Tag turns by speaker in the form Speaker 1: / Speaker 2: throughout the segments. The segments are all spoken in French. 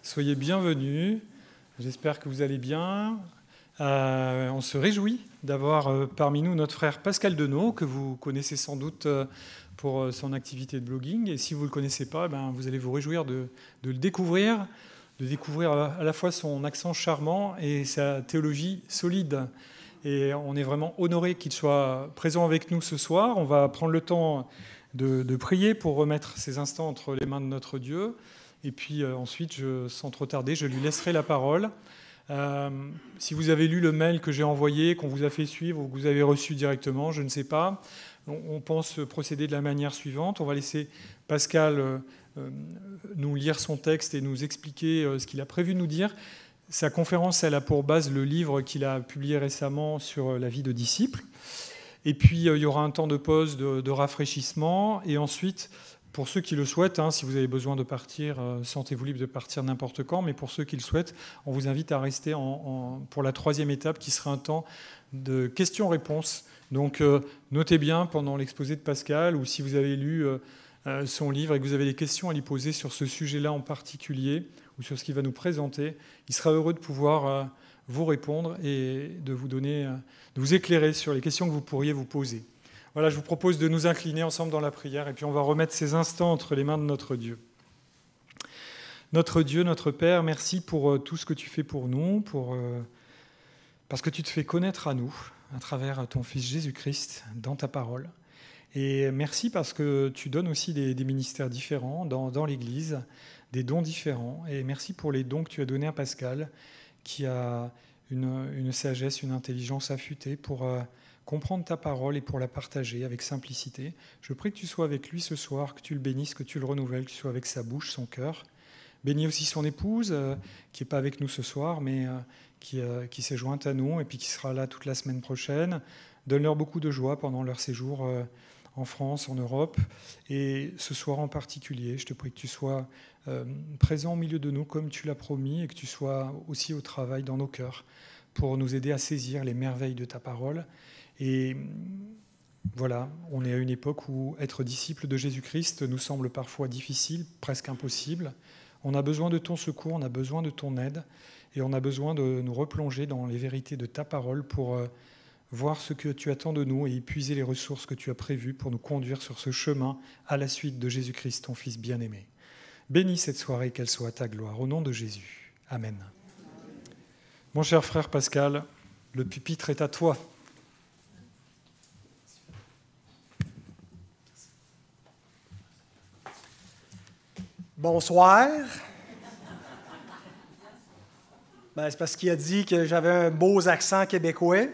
Speaker 1: Soyez bienvenus. J'espère que vous allez bien. On se réjouit d'avoir parmi nous notre frère Pascal Denot, que vous connaissez sans doute pour son activité de blogging. Et si vous ne le connaissez pas, vous allez vous réjouir de le découvrir, à la fois son accent charmant et sa théologie solide. Et on est vraiment honoré qu'il soit présent avec nous ce soir. On va prendre le temps de prier pour remettre ces instants entre les mains de notre Dieu. Et puis ensuite, sans trop tarder, je lui laisserai la parole. Si vous avez lu le mail que j'ai envoyé, qu'on vous a fait suivre ou que vous avez reçu directement, je ne sais pas. On pense procéder de la manière suivante. On va laisser Pascal nous lire son texte et nous expliquer ce qu'il a prévu de nous dire. Sa conférence, elle a pour base le livre qu'il a publié récemment sur la vie de disciples. Et puis, il y aura un temps de pause, de rafraîchissement. Et ensuite, pour ceux qui le souhaitent, si vous avez besoin de partir, sentez-vous libre de partir n'importe quand. Mais pour ceux qui le souhaitent, on vous invite à rester pour la troisième étape, qui sera un temps de questions-réponses. Donc, notez bien pendant l'exposé de Pascal, ou si vous avez lu son livre et que vous avez des questions à lui poser sur ce sujet-là en particulier, ou sur ce qu'il va nous présenter, il sera heureux de pouvoir vous répondre et de vous éclairer sur les questions que vous pourriez vous poser. Voilà, je vous propose de nous incliner ensemble dans la prière, et puis on va remettre ces instants entre les mains de notre Dieu. Notre Dieu, notre Père, merci pour tout ce que tu fais pour nous, parce que tu te fais connaître à nous, à travers ton Fils Jésus-Christ, dans ta parole. Et merci parce que tu donnes aussi des ministères différents dans l'Église, des dons différents. Et merci pour les dons que tu as donnés à Pascal, qui a une sagesse, une intelligence affûtée pour comprendre ta parole et pour la partager avec simplicité. Je prie que tu sois avec lui ce soir, que tu le bénisses, que tu le renouvelles, que tu sois avec sa bouche, son cœur. Bénis aussi son épouse, qui n'est pas avec nous ce soir, mais qui s'est jointe à nous et puis qui sera là toute la semaine prochaine. Donne-leur beaucoup de joie pendant leur séjour en France, en Europe. Et ce soir en particulier, je te prie que tu sois présent au milieu de nous comme tu l'as promis, et que tu sois aussi au travail dans nos cœurs pour nous aider à saisir les merveilles de ta parole. Et voilà, on est à une époque où être disciple de Jésus-Christ nous semble parfois difficile, presque impossible. On a besoin de ton secours, on a besoin de ton aide, et on a besoin de nous replonger dans les vérités de ta parole pour voir ce que tu attends de nous et épuiser les ressources que tu as prévues pour nous conduire sur ce chemin à la suite de Jésus-Christ, ton Fils bien-aimé. Bénis cette soirée, qu'elle soit à ta gloire. Au nom de Jésus. Amen. Mon cher frère Pascal, le pupitre est à toi.
Speaker 2: Bonsoir. C'est parce qu'il a dit que j'avais un beau accent québécois.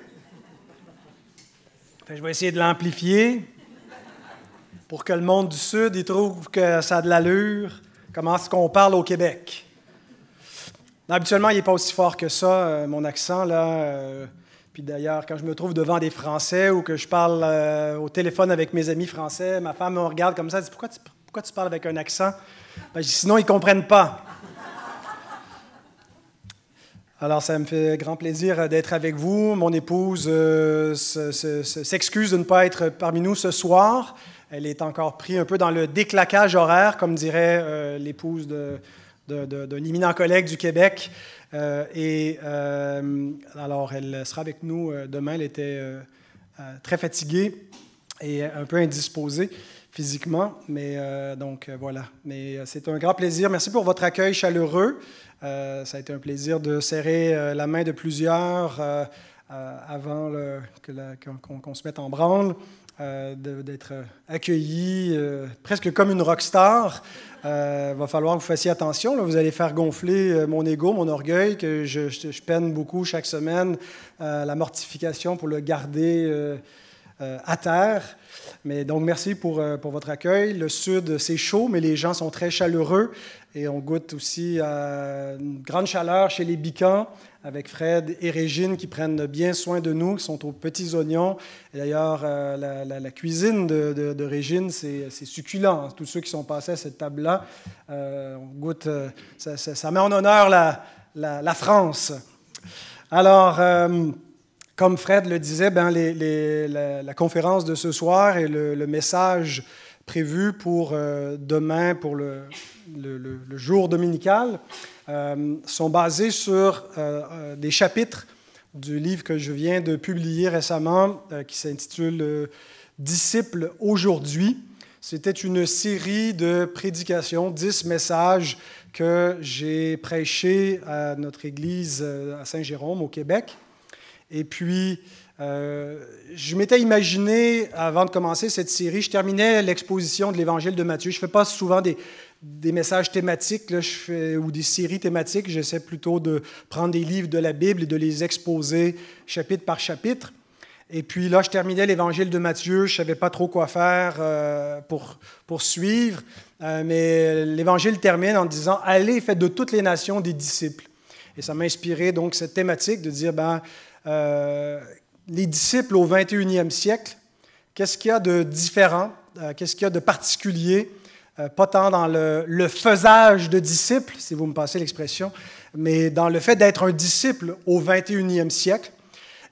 Speaker 2: Je vais essayer de l'amplifier pour que le monde du Sud il trouve que ça a de l'allure. Comment est-ce qu'on parle au Québec? Habituellement, il n'est pas aussi fort que ça, mon accent, là. Puis d'ailleurs, quand je me trouve devant des Français ou que je parle au téléphone avec mes amis français, ma femme me regarde comme ça, elle dit « Pourquoi tu parles avec un accent? » Je dis « Sinon, ils ne comprennent pas. » Alors, ça me fait grand plaisir d'être avec vous. Mon épouse s'excuse de ne pas être parmi nous ce soir. Elle est encore prise un peu dans le déclaquage horaire, comme dirait l'épouse d'un éminent collègue du Québec. Alors, elle sera avec nous demain. Elle était très fatiguée et un peu indisposée physiquement. Mais donc, voilà. Mais c'est un grand plaisir. Merci pour votre accueil chaleureux. Ça a été un plaisir de serrer la main de plusieurs avant qu'on se mette en branle, d'être accueillis presque comme une rockstar. Va falloir que vous fassiez attention. Là, vous allez faire gonfler mon ego, mon orgueil, que je peine beaucoup chaque semaine, la mortification pour le garder à terre. Mais donc, merci pour votre accueil. Le Sud, c'est chaud, mais les gens sont très chaleureux. Et on goûte aussi une grande chaleur chez les Bicans, avec Fred et Régine qui prennent bien soin de nous, qui sont aux petits oignons. Et d'ailleurs, la cuisine de Régine, c'est succulent. Tous ceux qui sont passés à cette table-là, on goûte, ça met en honneur la France. Alors, comme Fred le disait, la conférence de ce soir et le message prévu pour demain, pour le jour dominical, sont basés sur des chapitres du livre que je viens de publier récemment, qui s'intitule « Disciples aujourd'hui ». C'était une série de prédications, 10 messages que j'ai prêchés à notre église à Saint-Jérôme, au Québec. Et puis, je m'étais imaginé, avant de commencer cette série, je terminais l'exposition de l'Évangile de Matthieu. Je ne fais pas souvent des messages thématiques là, ou des séries thématiques. J'essaie plutôt de prendre des livres de la Bible et de les exposer chapitre par chapitre. Et puis là, je terminais l'Évangile de Matthieu. Je ne savais pas trop quoi faire pour suivre. Mais l'Évangile termine en disant « Allez, faites de toutes les nations des disciples ». Et ça m'a inspiré donc cette thématique de dire les disciples au 21e siècle, qu'est-ce qu'il y a de différent, qu'est-ce qu'il y a de particulier, pas tant dans le faisage de disciples, si vous me passez l'expression, mais dans le fait d'être un disciple au 21e siècle.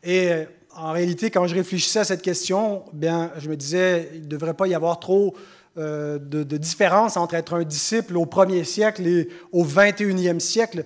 Speaker 2: Et en réalité, quand je réfléchissais à cette question, bien, je me disais, il ne devrait pas y avoir trop de différence entre être un disciple au 1er siècle et au 21e siècle,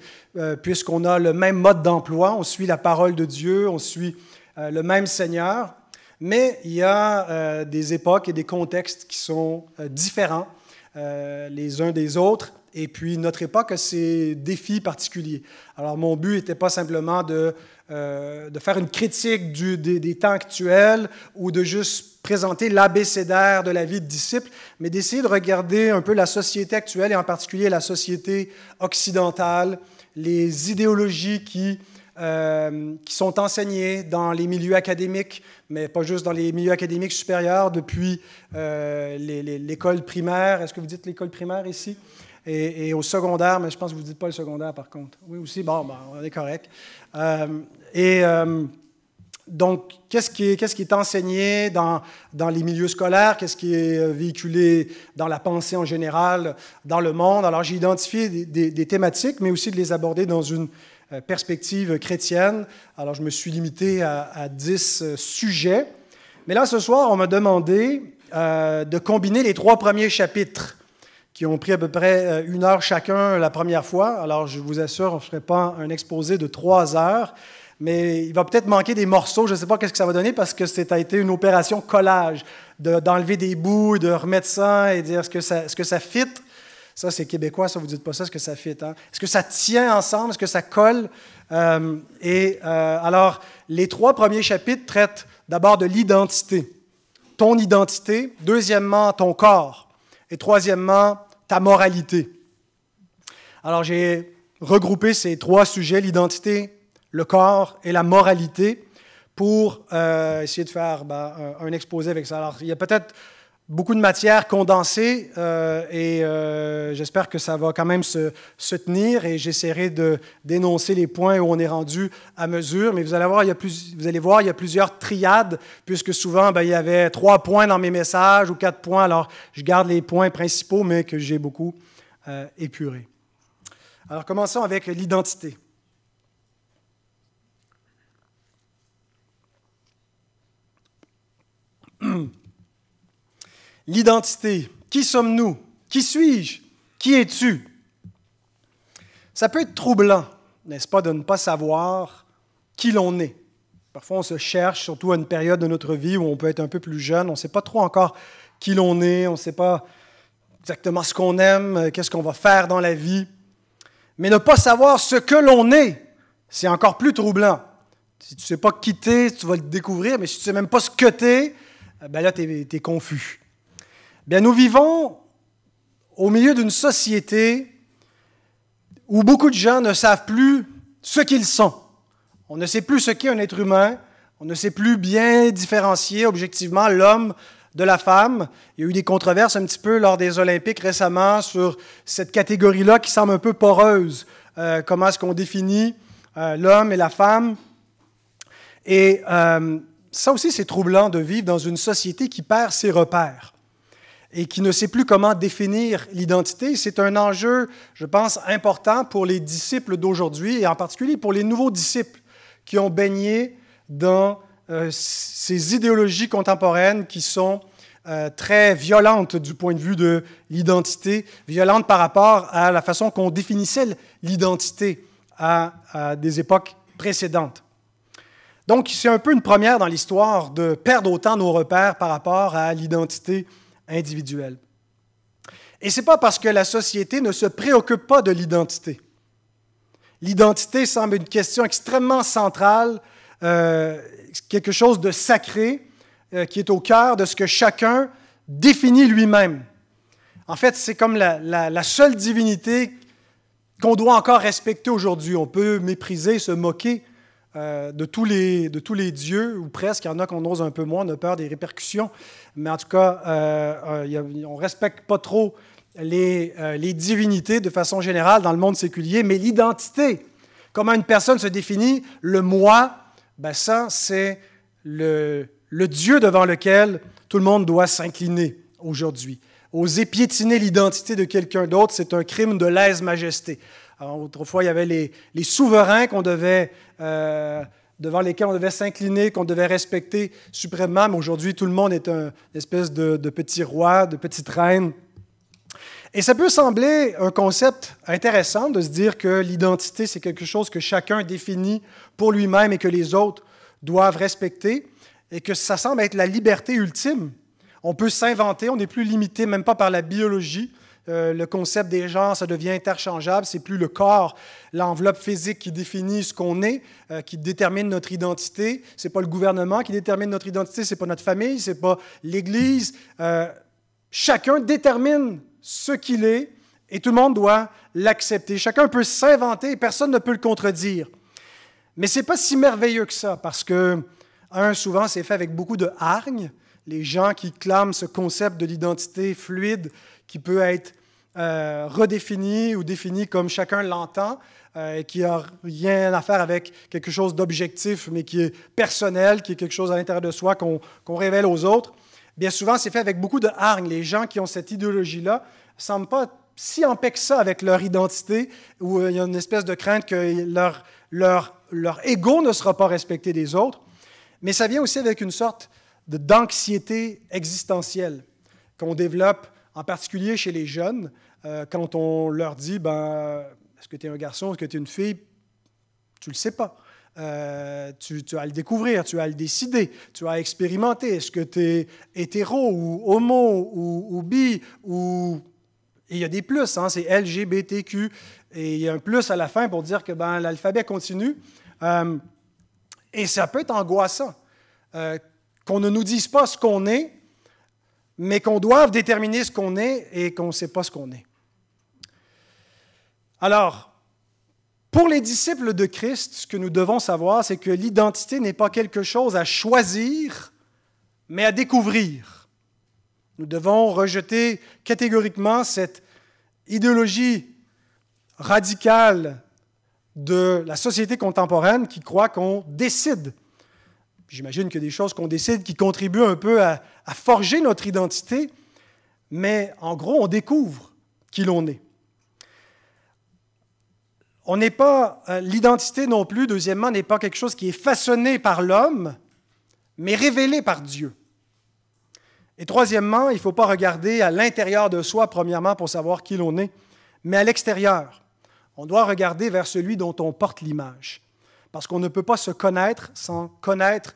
Speaker 2: puisqu'on a le même mode d'emploi, on suit la parole de Dieu, on suit le même Seigneur, mais il y a des époques et des contextes qui sont différents les uns des autres, et puis notre époque a ses défis particuliers. Alors mon but n'était pas simplement de faire une critique des temps actuels ou de juste présenter l'abécédaire de la vie de disciple, mais d'essayer de regarder un peu la société actuelle et en particulier la société occidentale, les idéologies qui sont enseignées dans les milieux académiques, mais pas juste dans les milieux académiques supérieurs, depuis l'école primaire. Est-ce que vous dites l'école primaire ici? Et au secondaire, mais je pense que vous ne dites pas le secondaire par contre. Oui, aussi, bon, on est correct. Donc, qu'est-ce qui est enseigné dans les milieux scolaires? Qu'est-ce qui est véhiculé dans la pensée en général, dans le monde? Alors, j'ai identifié des thématiques, mais aussi de les aborder dans une perspective chrétienne. Alors, je me suis limité à 10 sujets. Mais là, ce soir, on m'a demandé de combiner les 3 premiers chapitres qui ont pris à peu près 1 heure chacun la première fois. Alors, je vous assure, on ne ferait pas un exposé de 3 heures, mais il va peut-être manquer des morceaux. Je ne sais pas ce que ça va donner parce que ça a été une opération collage, d'enlever des bouts, de remettre ça et dire est-ce que ça fit? Ça, c'est québécois, ça, vous ne dites pas ça, est-ce que ça fit? Hein? Est-ce que ça tient ensemble? Est-ce que ça colle? Alors, les 3 premiers chapitres traitent d'abord de l'identité. Ton identité. Deuxièmement, ton corps. Et troisièmement, ta moralité. Alors, j'ai regroupé ces 3 sujets, l'identité, le corps et la moralité, pour essayer de faire un exposé avec ça. Alors, il y a peut-être beaucoup de matière condensée et j'espère que ça va quand même se tenir et j'essaierai d'énoncer les points où on est rendu à mesure. Mais vous allez voir, il y a plusieurs triades, puisque souvent, il y avait 3 points dans mes messages ou 4 points. Alors, je garde les points principaux, mais que j'ai beaucoup épurés. Alors, commençons avec l'identité. L'identité. Qui sommes-nous? Qui suis-je? Qui es-tu? Ça peut être troublant, n'est-ce pas, de ne pas savoir qui l'on est. Parfois, on se cherche, surtout à une période de notre vie où on peut être un peu plus jeune. On ne sait pas trop encore qui l'on est. On ne sait pas exactement ce qu'on aime, qu'est-ce qu'on va faire dans la vie. Mais ne pas savoir ce que l'on est, c'est encore plus troublant. Si tu ne sais pas qui t'es, tu vas le découvrir, mais si tu ne sais même pas ce que t'es, là, tu es confus. Bien, nous vivons au milieu d'une société où beaucoup de gens ne savent plus ce qu'ils sont. On ne sait plus ce qu'est un être humain. On ne sait plus bien différencier objectivement l'homme de la femme. Il y a eu des controverses un petit peu lors des Olympiques récemment sur cette catégorie-là qui semble un peu poreuse. Comment est-ce qu'on définit l'homme et la femme? Et ça aussi, c'est troublant de vivre dans une société qui perd ses repères et qui ne sait plus comment définir l'identité. C'est un enjeu, je pense, important pour les disciples d'aujourd'hui et en particulier pour les nouveaux disciples qui ont baigné dans ces idéologies contemporaines qui sont très violente du point de vue de l'identité, violente par rapport à la façon qu'on définissait l'identité à des époques précédentes. Donc, c'est un peu une première dans l'histoire de perdre autant nos repères par rapport à l'identité individuelle. Et ce n'est pas parce que la société ne se préoccupe pas de l'identité. L'identité semble une question extrêmement centrale, quelque chose de sacré, qui est au cœur de ce que chacun définit lui-même. En fait, c'est comme la seule divinité qu'on doit encore respecter aujourd'hui. On peut mépriser, se moquer de tous les dieux, ou presque. Il y en a qu'on ose un peu moins, on a peur des répercussions. Mais en tout cas, on ne respecte pas trop les divinités de façon générale dans le monde séculier. Mais l'identité, comment une personne se définit, le moi, ben ça, c'est le Dieu devant lequel tout le monde doit s'incliner aujourd'hui. Oser piétiner l'identité de quelqu'un d'autre, c'est un crime de lèse-majesté. Alors, autrefois, il y avait les souverains devant lesquels on devait s'incliner, qu'on devait respecter suprêmement, mais aujourd'hui, tout le monde est une espèce de petit roi, de petite reine. Et ça peut sembler un concept intéressant de se dire que l'identité, c'est quelque chose que chacun définit pour lui-même et que les autres doivent respecter, et que ça semble être la liberté ultime. On peut s'inventer, on n'est plus limité, même pas par la biologie. Le concept des genres, ça devient interchangeable. C'est plus le corps, l'enveloppe physique qui définit ce qu'on est, qui détermine notre identité. C'est pas le gouvernement qui détermine notre identité, c'est pas notre famille, c'est pas l'Église. Chacun détermine ce qu'il est et tout le monde doit l'accepter. Chacun peut s'inventer et personne ne peut le contredire. Mais c'est pas si merveilleux que ça, parce que, souvent, c'est fait avec beaucoup de hargne. Les gens qui clament ce concept de l'identité fluide qui peut être redéfini ou défini comme chacun l'entend, qui n'a rien à faire avec quelque chose d'objectif, mais qui est personnel, qui est quelque chose à l'intérieur de soi qu'on révèle aux autres. Bien souvent, c'est fait avec beaucoup de hargne. Les gens qui ont cette idéologie-là ne semblent pas si en paix que ça avec leur identité, où il y a une espèce de crainte que leur ego ne sera pas respecté des autres. Mais ça vient aussi avec une sorte d'anxiété existentielle qu'on développe, en particulier chez les jeunes, quand on leur dit est-ce que tu es un garçon, est-ce que tu es une fille? Tu ne le sais pas. Tu vas le découvrir, tu vas le décider, tu vas expérimenter. Est-ce que tu es hétéro ou homo ou bi ou... Et il y a des plus, hein, c'est LGBTQ. Et il y a un plus à la fin pour dire que l'alphabet continue. Et ça peut être angoissant. Qu'on ne nous dise pas ce qu'on est, mais qu'on doive déterminer ce qu'on est et qu'on ne sait pas ce qu'on est. Alors, pour les disciples de Christ, ce que nous devons savoir, c'est que l'identité n'est pas quelque chose à choisir, mais à découvrir. Nous devons rejeter catégoriquement cette idéologie radicale de la société contemporaine qui croit qu'on décide. J'imagine qu'il y a des choses qu'on décide qui contribuent un peu à forger notre identité, mais en gros, on découvre qui l'on est. On n'est pas, l'identité non plus, deuxièmement, n'est pas quelque chose qui est façonné par l'homme, mais révélé par Dieu. Et troisièmement, il ne faut pas regarder à l'intérieur de soi, premièrement, pour savoir qui l'on est, mais à l'extérieur. On doit regarder vers celui dont on porte l'image. Parce qu'on ne peut pas se connaître sans connaître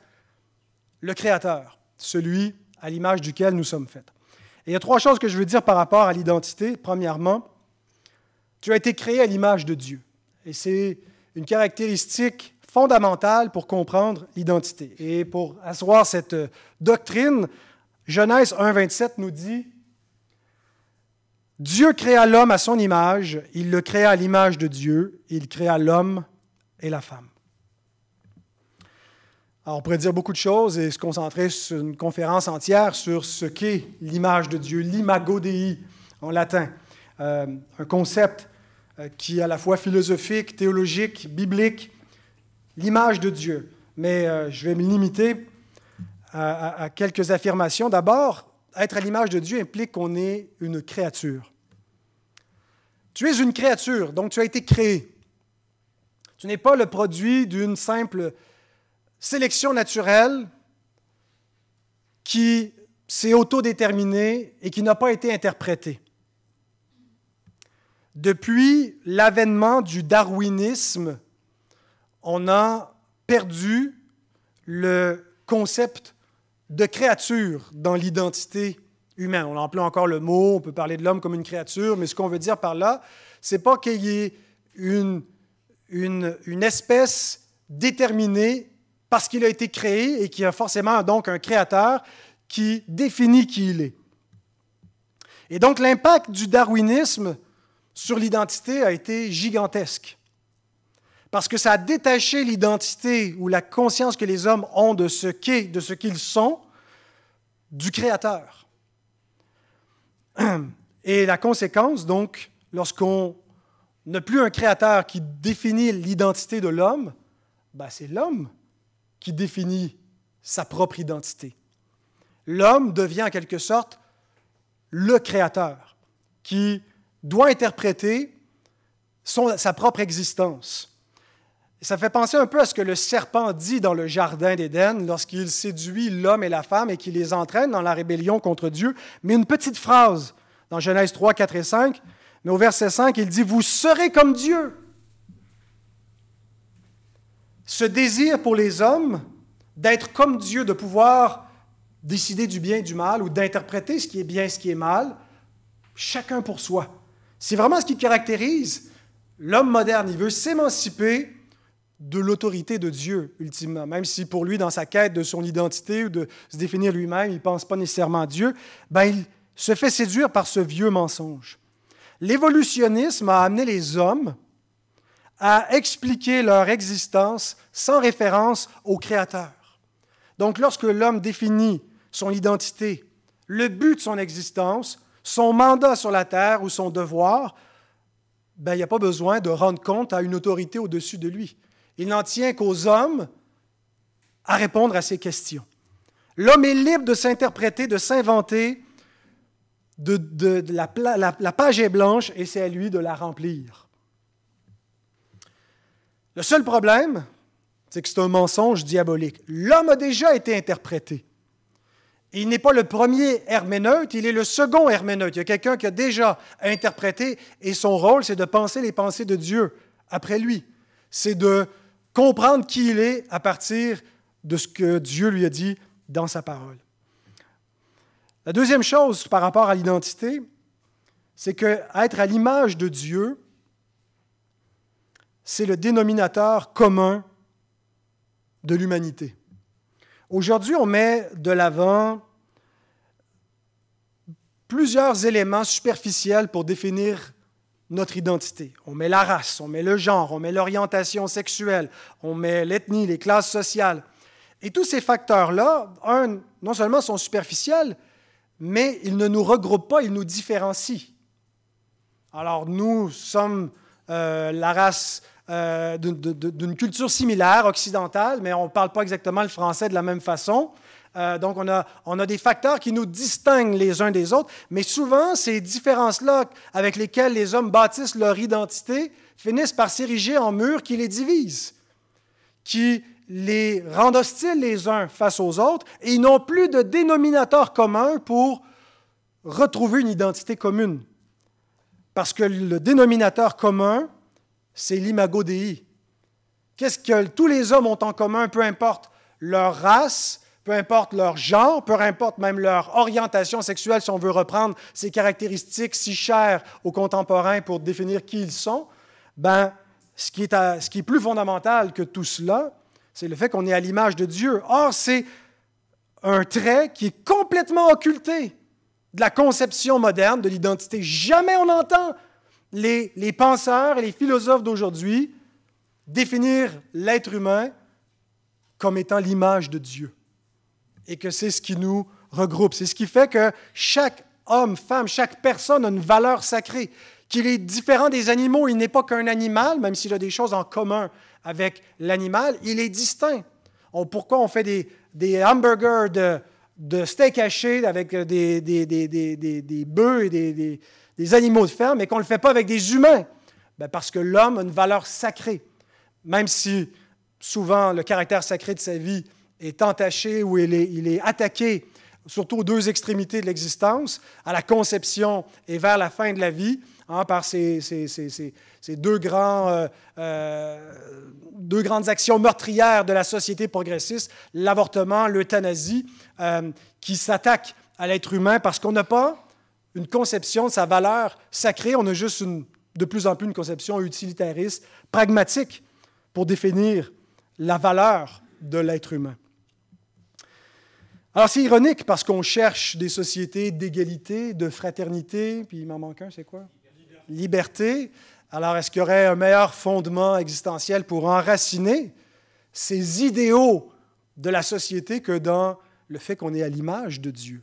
Speaker 2: le Créateur, celui à l'image duquel nous sommes faits. Et il y a trois choses que je veux dire par rapport à l'identité. Premièrement, tu as été créé à l'image de Dieu. Et c'est une caractéristique fondamentale pour comprendre l'identité. Et pour asseoir cette doctrine, Genèse 1,27 nous dit « Dieu créa l'homme à son image, il le créa à l'image de Dieu, il créa l'homme et la femme. » Alors, on pourrait dire beaucoup de choses et se concentrer sur une conférence entière sur ce qu'est l'image de Dieu, l'imago Dei en latin, un concept qui est à la fois philosophique, théologique, biblique, l'image de Dieu. Mais je vais me limiter à quelques affirmations. D'abord, être à l'image de Dieu implique qu'on est une créature. Tu es une créature, donc tu as été créé. Tu n'es pas le produit d'une simple sélection naturelle qui s'est autodéterminé et qui n'a pas été interprété. Depuis l'avènement du darwinisme, on a perdu le concept de créature dans l'identité humaine. On emploie encore le mot, on peut parler de l'homme comme une créature, mais ce qu'on veut dire par là, ce n'est pas qu'il y ait une espèce déterminée parce qu'il a été créé et qu'il y a forcément donc un créateur qui définit qui il est. Et donc l'impact du darwinisme sur l'identité a été gigantesque. Parce que ça a détaché l'identité ou la conscience que les hommes ont de ce qu'est, de ce qu'ils sont, du Créateur. Et la conséquence, donc, lorsqu'on n'a plus un Créateur qui définit l'identité de l'homme, ben c'est l'homme qui définit sa propre identité. L'homme devient en quelque sorte le Créateur qui doit interpréter sa propre existence. Et ça fait penser un peu à ce que le serpent dit dans le Jardin d'Éden lorsqu'il séduit l'homme et la femme et qu'il les entraîne dans la rébellion contre Dieu. Mais une petite phrase dans Genèse 3, 4 et 5, mais au verset 5, il dit « Vous serez comme Dieu ». Ce désir pour les hommes d'être comme Dieu, de pouvoir décider du bien et du mal ou d'interpréter ce qui est bien et ce qui est mal, chacun pour soi. C'est vraiment ce qui caractérise l'homme moderne. Il veut s'émanciper de l'autorité de Dieu, ultimement. Même si pour lui, dans sa quête de son identité ou de se définir lui-même, il ne pense pas nécessairement à Dieu, ben, il se fait séduire par ce vieux mensonge. L'évolutionnisme a amené les hommes à expliquer leur existence sans référence au Créateur. Donc, lorsque l'homme définit son identité, le but de son existence, son mandat sur la terre ou son devoir, ben, il n'y a pas besoin de rendre compte à une autorité au-dessus de lui. Il n'en tient qu'aux hommes à répondre à ces questions. L'homme est libre de s'interpréter, de s'inventer, la page est blanche et c'est à lui de la remplir. Le seul problème, c'est que c'est un mensonge diabolique. L'homme a déjà été interprété. Il n'est pas le premier herméneute, il est le second herméneute. Il y a quelqu'un qui a déjà interprété et son rôle, c'est de penser les pensées de Dieu après lui. C'est de comprendre qui il est à partir de ce que Dieu lui a dit dans sa parole. La deuxième chose par rapport à l'identité, c'est qu'être à l'image de Dieu, c'est le dénominateur commun de l'humanité. Aujourd'hui, on met de l'avant plusieurs éléments superficiels pour définir notre identité. On met la race, on met le genre, on met l'orientation sexuelle, on met l'ethnie, les classes sociales. Et tous ces facteurs-là, non seulement sont superficiels, mais ils ne nous regroupent pas, ils nous différencient. Alors, nous sommes la race d'une culture similaire, occidentale, mais on ne parle pas exactement le français de la même façon. Donc, on a des facteurs qui nous distinguent les uns des autres, mais souvent, ces différences-là avec lesquelles les hommes bâtissent leur identité finissent par s'ériger en murs qui les divisent, qui les rendent hostiles les uns face aux autres, et ils n'ont plus de dénominateur commun pour retrouver une identité commune. Parce que le dénominateur commun, c'est l'imago Dei. Qu'est-ce que tous les hommes ont en commun, peu importe leur race, peu importe leur genre, peu importe même leur orientation sexuelle, si on veut reprendre ces caractéristiques si chères aux contemporains pour définir qui ils sont, ben, ce qui est plus fondamental que tout cela, c'est le fait qu'on est à l'image de Dieu. Or, c'est un trait qui est complètement occulté de la conception moderne de l'identité. Jamais on entend les penseurs et les philosophes d'aujourd'hui définir l'être humain comme étant l'image de Dieu. Et que c'est ce qui nous regroupe. C'est ce qui fait que chaque homme, femme, chaque personne a une valeur sacrée, qu'il est différent des animaux. Il n'est pas qu'un animal, même s'il a des choses en commun avec l'animal, il est distinct. Pourquoi on fait des hamburgers de steak haché avec des bœufs et des animaux de ferme, mais qu'on ne le fait pas avec des humains? Bien, parce que l'homme a une valeur sacrée. Même si souvent le caractère sacré de sa vie est entaché ou il est attaqué surtout aux deux extrémités de l'existence, à la conception et vers la fin de la vie, par ces deux grandes actions meurtrières de la société progressiste, l'avortement, l'euthanasie, qui s'attaquent à l'être humain parce qu'on n'a pas une conception de sa valeur sacrée, on a juste de plus en plus une conception utilitariste, pragmatique, pour définir la valeur de l'être humain. Alors, c'est ironique parce qu'on cherche des sociétés d'égalité, de fraternité, puis il m'en manque un, c'est quoi? Liberté. Alors, est-ce qu'il y aurait un meilleur fondement existentiel pour enraciner ces idéaux de la société que dans le fait qu'on est à l'image de Dieu?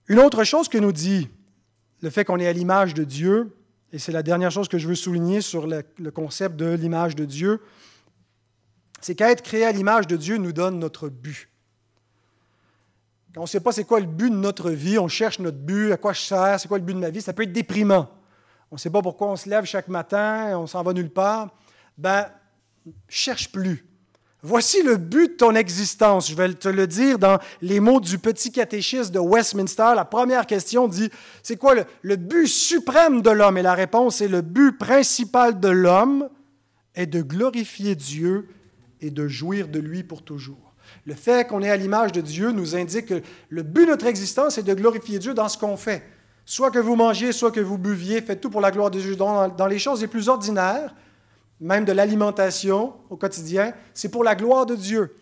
Speaker 2: Une autre chose que nous dit le fait qu'on est à l'image de Dieu, et c'est la dernière chose que je veux souligner sur le concept de l'image de Dieu, c'est qu'être créé à l'image de Dieu nous donne notre but. Quand on ne sait pas c'est quoi le but de notre vie, on cherche notre but, à quoi je sers, c'est quoi le but de ma vie, ça peut être déprimant. On ne sait pas pourquoi on se lève chaque matin, on s'en va nulle part. Cherche plus. Voici le but de ton existence. Je vais te le dire dans les mots du petit catéchisme de Westminster. La première question dit, c'est quoi le but suprême de l'homme? Et la réponse est, le but principal de l'homme est de glorifier Dieu et de jouir de lui pour toujours. Le fait qu'on est à l'image de Dieu nous indique que le but de notre existence est de glorifier Dieu dans ce qu'on fait. Soit que vous mangiez, soit que vous buviez, faites tout pour la gloire de Dieu. Dans les choses les plus ordinaires, même de l'alimentation au quotidien, c'est pour la gloire de Dieu.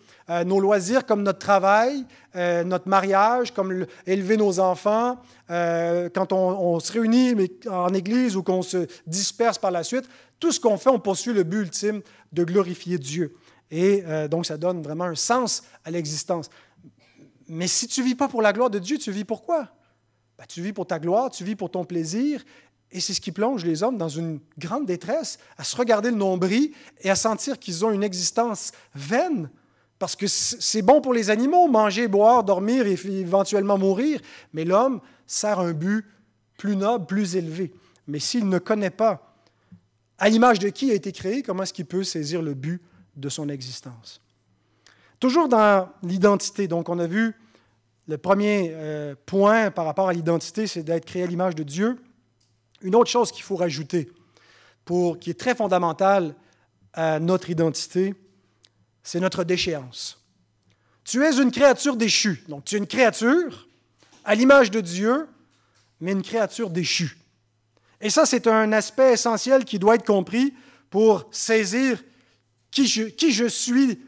Speaker 2: Nos loisirs comme notre travail, notre mariage, comme élever nos enfants, quand on se réunit en Église ou qu'on se disperse par la suite, tout ce qu'on fait, on poursuit le but ultime de glorifier Dieu. Et donc, ça donne vraiment un sens à l'existence. Mais si tu ne vis pas pour la gloire de Dieu, tu vis pour quoi? Tu vis pour ta gloire, tu vis pour ton plaisir. Et c'est ce qui plonge les hommes dans une grande détresse, à se regarder le nombril et à sentir qu'ils ont une existence vaine. Parce que c'est bon pour les animaux, manger, boire, dormir et éventuellement mourir. Mais l'homme sert un but plus noble, plus élevé. Mais s'il ne connaît pas à l'image de qui il a été créé, comment est-ce qu'il peut saisir le but de son existence? Toujours dans l'identité, donc on a vu le premier point par rapport à l'identité, c'est d'être créé à l'image de Dieu. Une autre chose qu'il faut rajouter, qui est très fondamentale à notre identité, c'est notre déchéance. Tu es une créature déchue. Donc, tu es une créature à l'image de Dieu, mais une créature déchue. Et ça, c'est un aspect essentiel qui doit être compris pour saisir qui je suis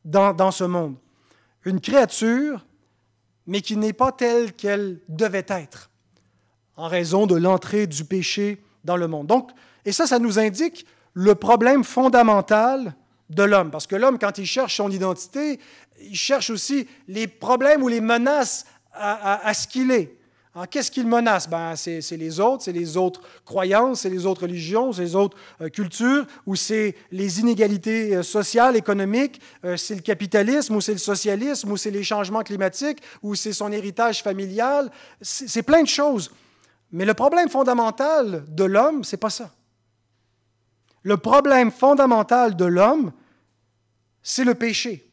Speaker 2: dans ce monde. Une créature, mais qui n'est pas telle qu'elle devait être, en raison de l'entrée du péché dans le monde. Donc, et ça nous indique le problème fondamental de l'homme. Parce que l'homme, quand il cherche son identité, il cherche aussi les problèmes ou les menaces à ce qu'il est. Qu'est-ce qu'il menace? C'est les autres croyances, c'est les autres religions, c'est les autres cultures, ou c'est les inégalités sociales, économiques, c'est le capitalisme, ou c'est le socialisme, ou c'est les changements climatiques, ou c'est son héritage familial. C'est plein de choses. Mais le problème fondamental de l'homme, ce n'est pas ça. Le problème fondamental de l'homme, c'est le péché.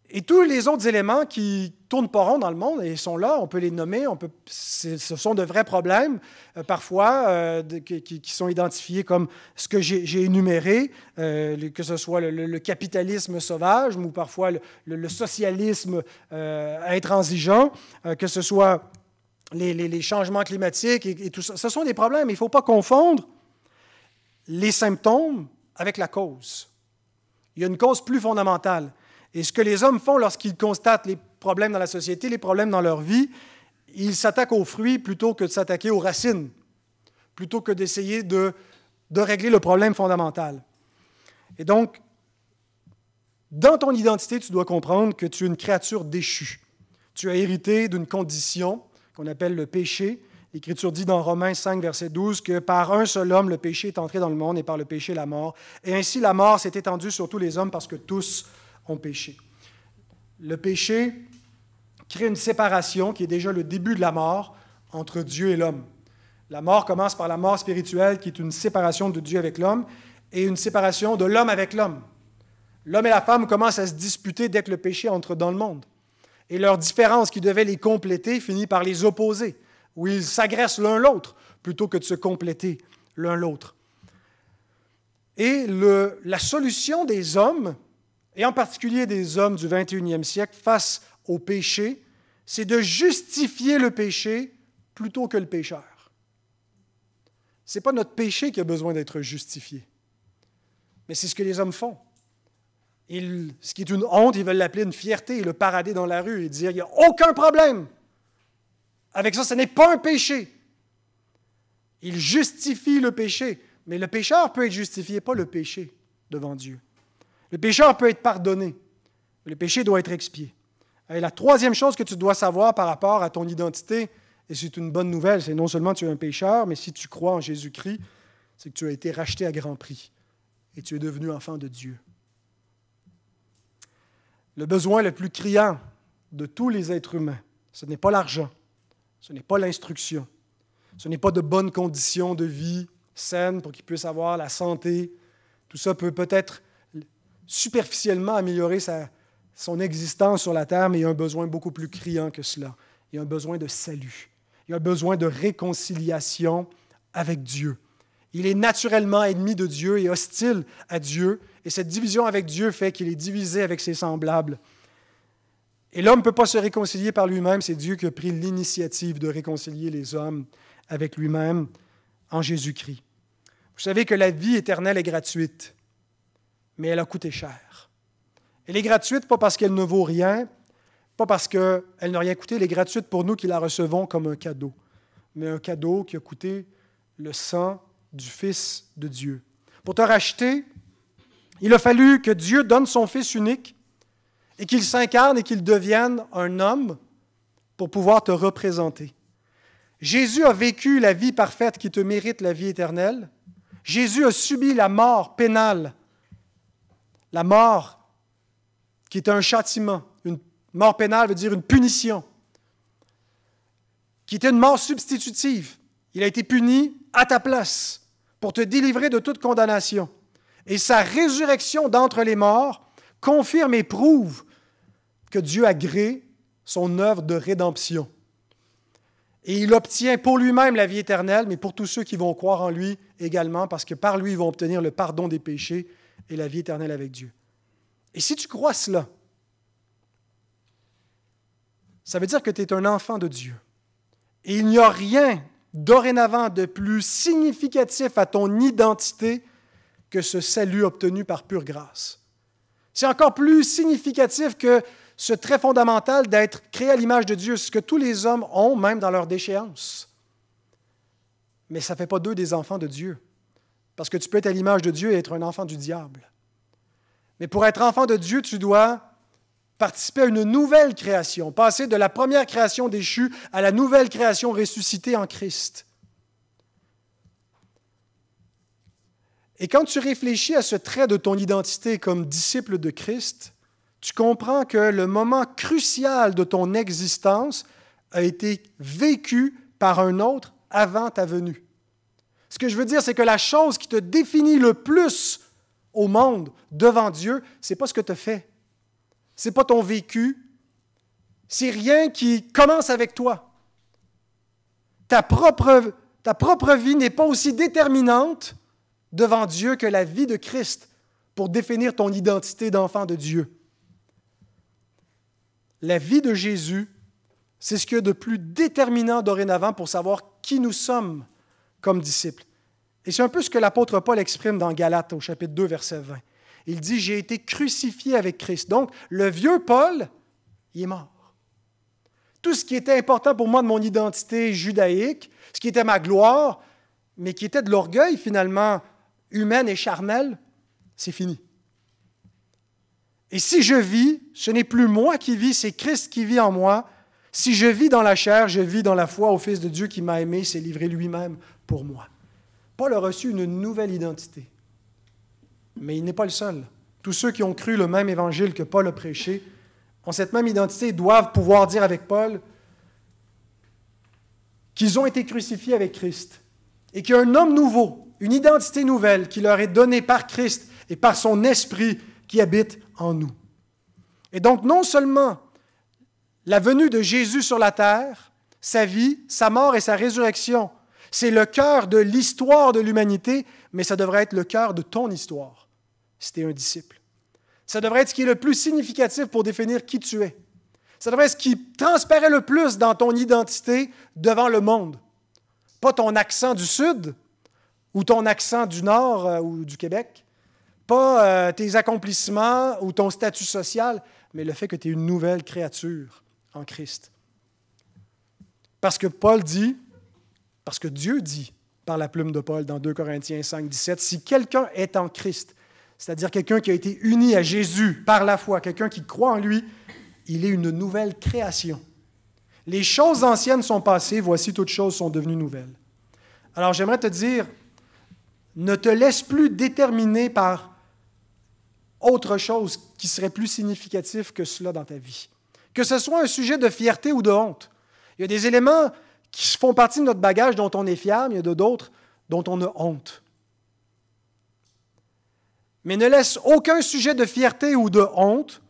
Speaker 2: Et tous les autres éléments qui ne tournent pas rond dans le monde, et sont là, on peut les nommer, ce sont de vrais problèmes, parfois, qui sont identifiés comme ce que j'ai énuméré, que ce soit le capitalisme sauvage, ou parfois le socialisme intransigeant, que ce soit les changements climatiques et tout ça. Ce sont des problèmes. Il ne faut pas confondre les symptômes avec la cause. Il y a une cause plus fondamentale. Et ce que les hommes font lorsqu'ils constatent les problèmes dans la société, les problèmes dans leur vie, ils s'attaquent aux fruits plutôt que de s'attaquer aux racines, plutôt que d'essayer de régler le problème fondamental. Et donc, dans ton identité, tu dois comprendre que tu es une créature déchue. Tu as hérité d'une condition qu'on appelle le péché. L'Écriture dit dans Romains 5, verset 12, que par un seul homme, le péché est entré dans le monde et par le péché, la mort. Et ainsi, la mort s'est étendue sur tous les hommes parce que tous ont péché. Le péché crée une séparation qui est déjà le début de la mort entre Dieu et l'homme. La mort commence par la mort spirituelle qui est une séparation de Dieu avec l'homme et une séparation de l'homme avec l'homme. L'homme et la femme commencent à se disputer dès que le péché entre dans le monde. Et leur différence qui devait les compléter finit par les opposer, où ils s'agressent l'un l'autre plutôt que de se compléter l'un l'autre. Et la solution des hommes, et en particulier des hommes du 21e siècle face au péché, c'est de justifier le péché plutôt que le pécheur. Ce n'est pas notre péché qui a besoin d'être justifié, mais c'est ce que les hommes font. Ce qui est une honte, ils veulent l'appeler une fierté et le parader dans la rue et dire « il n'y a aucun problème. Avec ça, ce n'est pas un péché. » Ils justifient le péché, mais le pécheur peut être justifié, pas le péché devant Dieu. Le pécheur peut être pardonné, mais le péché doit être expié. Et la troisième chose que tu dois savoir par rapport à ton identité, et c'est une bonne nouvelle, c'est non seulement tu es un pécheur, mais si tu crois en Jésus-Christ, c'est que tu as été racheté à grand prix et tu es devenu enfant de Dieu. Le besoin le plus criant de tous les êtres humains, ce n'est pas l'argent, ce n'est pas l'instruction, ce n'est pas de bonnes conditions de vie saines pour qu'ils puissent avoir la santé. Tout ça peut peut-être superficiellement améliorer son existence sur la terre, mais il y a un besoin beaucoup plus criant que cela. Il y a un besoin de salut. Il y a un besoin de réconciliation avec Dieu. Il est naturellement ennemi de Dieu et hostile à Dieu. Et cette division avec Dieu fait qu'il est divisé avec ses semblables. Et l'homme ne peut pas se réconcilier par lui-même. C'est Dieu qui a pris l'initiative de réconcilier les hommes avec lui-même en Jésus-Christ. Vous savez que la vie éternelle est gratuite, mais elle a coûté cher. Elle est gratuite pas parce qu'elle ne vaut rien, pas parce qu'elle n'a rien coûté. Elle est gratuite pour nous qui la recevons comme un cadeau, mais un cadeau qui a coûté le sang du Fils de Dieu. Pour te racheter, il a fallu que Dieu donne son Fils unique et qu'il s'incarne et qu'il devienne un homme pour pouvoir te représenter. Jésus a vécu la vie parfaite qui te mérite la vie éternelle. Jésus a subi la mort pénale, la mort qui est un châtiment. Une mort pénale veut dire une punition, qui était une mort substitutive. Il a été puni à ta place pour te délivrer de toute condamnation. Et sa résurrection d'entre les morts confirme et prouve que Dieu a gréé son œuvre de rédemption. Et il obtient pour lui-même la vie éternelle, mais pour tous ceux qui vont croire en lui également, parce que par lui, ils vont obtenir le pardon des péchés et la vie éternelle avec Dieu. Et si tu crois cela, ça veut dire que tu es un enfant de Dieu. Et il n'y a rien dorénavant de plus significatif à ton identité que ce salut obtenu par pure grâce. C'est encore plus significatif que ce trait fondamental d'être créé à l'image de Dieu, ce que tous les hommes ont, même dans leur déchéance. Mais ça ne fait pas d'eux des enfants de Dieu, parce que tu peux être à l'image de Dieu et être un enfant du diable. Mais pour être enfant de Dieu, tu dois participer à une nouvelle création, passer de la première création déchue à la nouvelle création ressuscitée en Christ. Et quand tu réfléchis à ce trait de ton identité comme disciple de Christ, tu comprends que le moment crucial de ton existence a été vécu par un autre avant ta venue. Ce que je veux dire, c'est que la chose qui te définit le plus au monde devant Dieu, ce n'est pas ce que tu as fait. Ce n'est pas ton vécu. C'est rien qui commence avec toi. Ta propre vie n'est pas aussi déterminante devant Dieu que la vie de Christ pour définir ton identité d'enfant de Dieu. La vie de Jésus, c'est ce qu'il y a de plus déterminant dorénavant pour savoir qui nous sommes comme disciples. Et c'est un peu ce que l'apôtre Paul exprime dans Galates au chapitre 2, verset 20. Il dit « J'ai été crucifié avec Christ ». Donc, le vieux Paul, il est mort. Tout ce qui était important pour moi de mon identité judaïque, ce qui était ma gloire, mais qui était de l'orgueil finalement humaine et charnelle, c'est fini. Et si je vis, ce n'est plus moi qui vis, c'est Christ qui vit en moi. Si je vis dans la chair, je vis dans la foi au Fils de Dieu qui m'a aimé, s'est livré lui-même pour moi. Paul a reçu une nouvelle identité. Mais il n'est pas le seul. Tous ceux qui ont cru le même évangile que Paul a prêché ont cette même identité et doivent pouvoir dire avec Paul qu'ils ont été crucifiés avec Christ et qu'il y a un homme nouveau, une identité nouvelle qui leur est donnée par Christ et par son esprit qui habite en nous. Et donc, non seulement la venue de Jésus sur la terre, sa vie, sa mort et sa résurrection, c'est le cœur de l'histoire de l'humanité, mais ça devrait être le cœur de ton histoire, si tu es un disciple. Ça devrait être ce qui est le plus significatif pour définir qui tu es. Ça devrait être ce qui transparaît le plus dans ton identité devant le monde. Pas ton accent du Sud ou ton accent du Nord ou du Québec. Pas tes accomplissements ou ton statut social, mais le fait que tu es une nouvelle créature en Christ. Parce que Paul dit, parce que Dieu dit par la plume de Paul dans 2 Corinthiens 5, 17, si quelqu'un est en Christ, c'est-à-dire quelqu'un qui a été uni à Jésus par la foi, quelqu'un qui croit en lui, il est une nouvelle création. Les choses anciennes sont passées, voici toutes choses sont devenues nouvelles. Alors j'aimerais te dire, ne te laisse plus déterminer par autre chose qui serait plus significatif que cela dans ta vie. Que ce soit un sujet de fierté ou de honte. Il y a des éléments qui font partie de notre bagage dont on est fier, mais il y a d'autres dont on a honte. Mais ne laisse aucun sujet de fierté ou de honte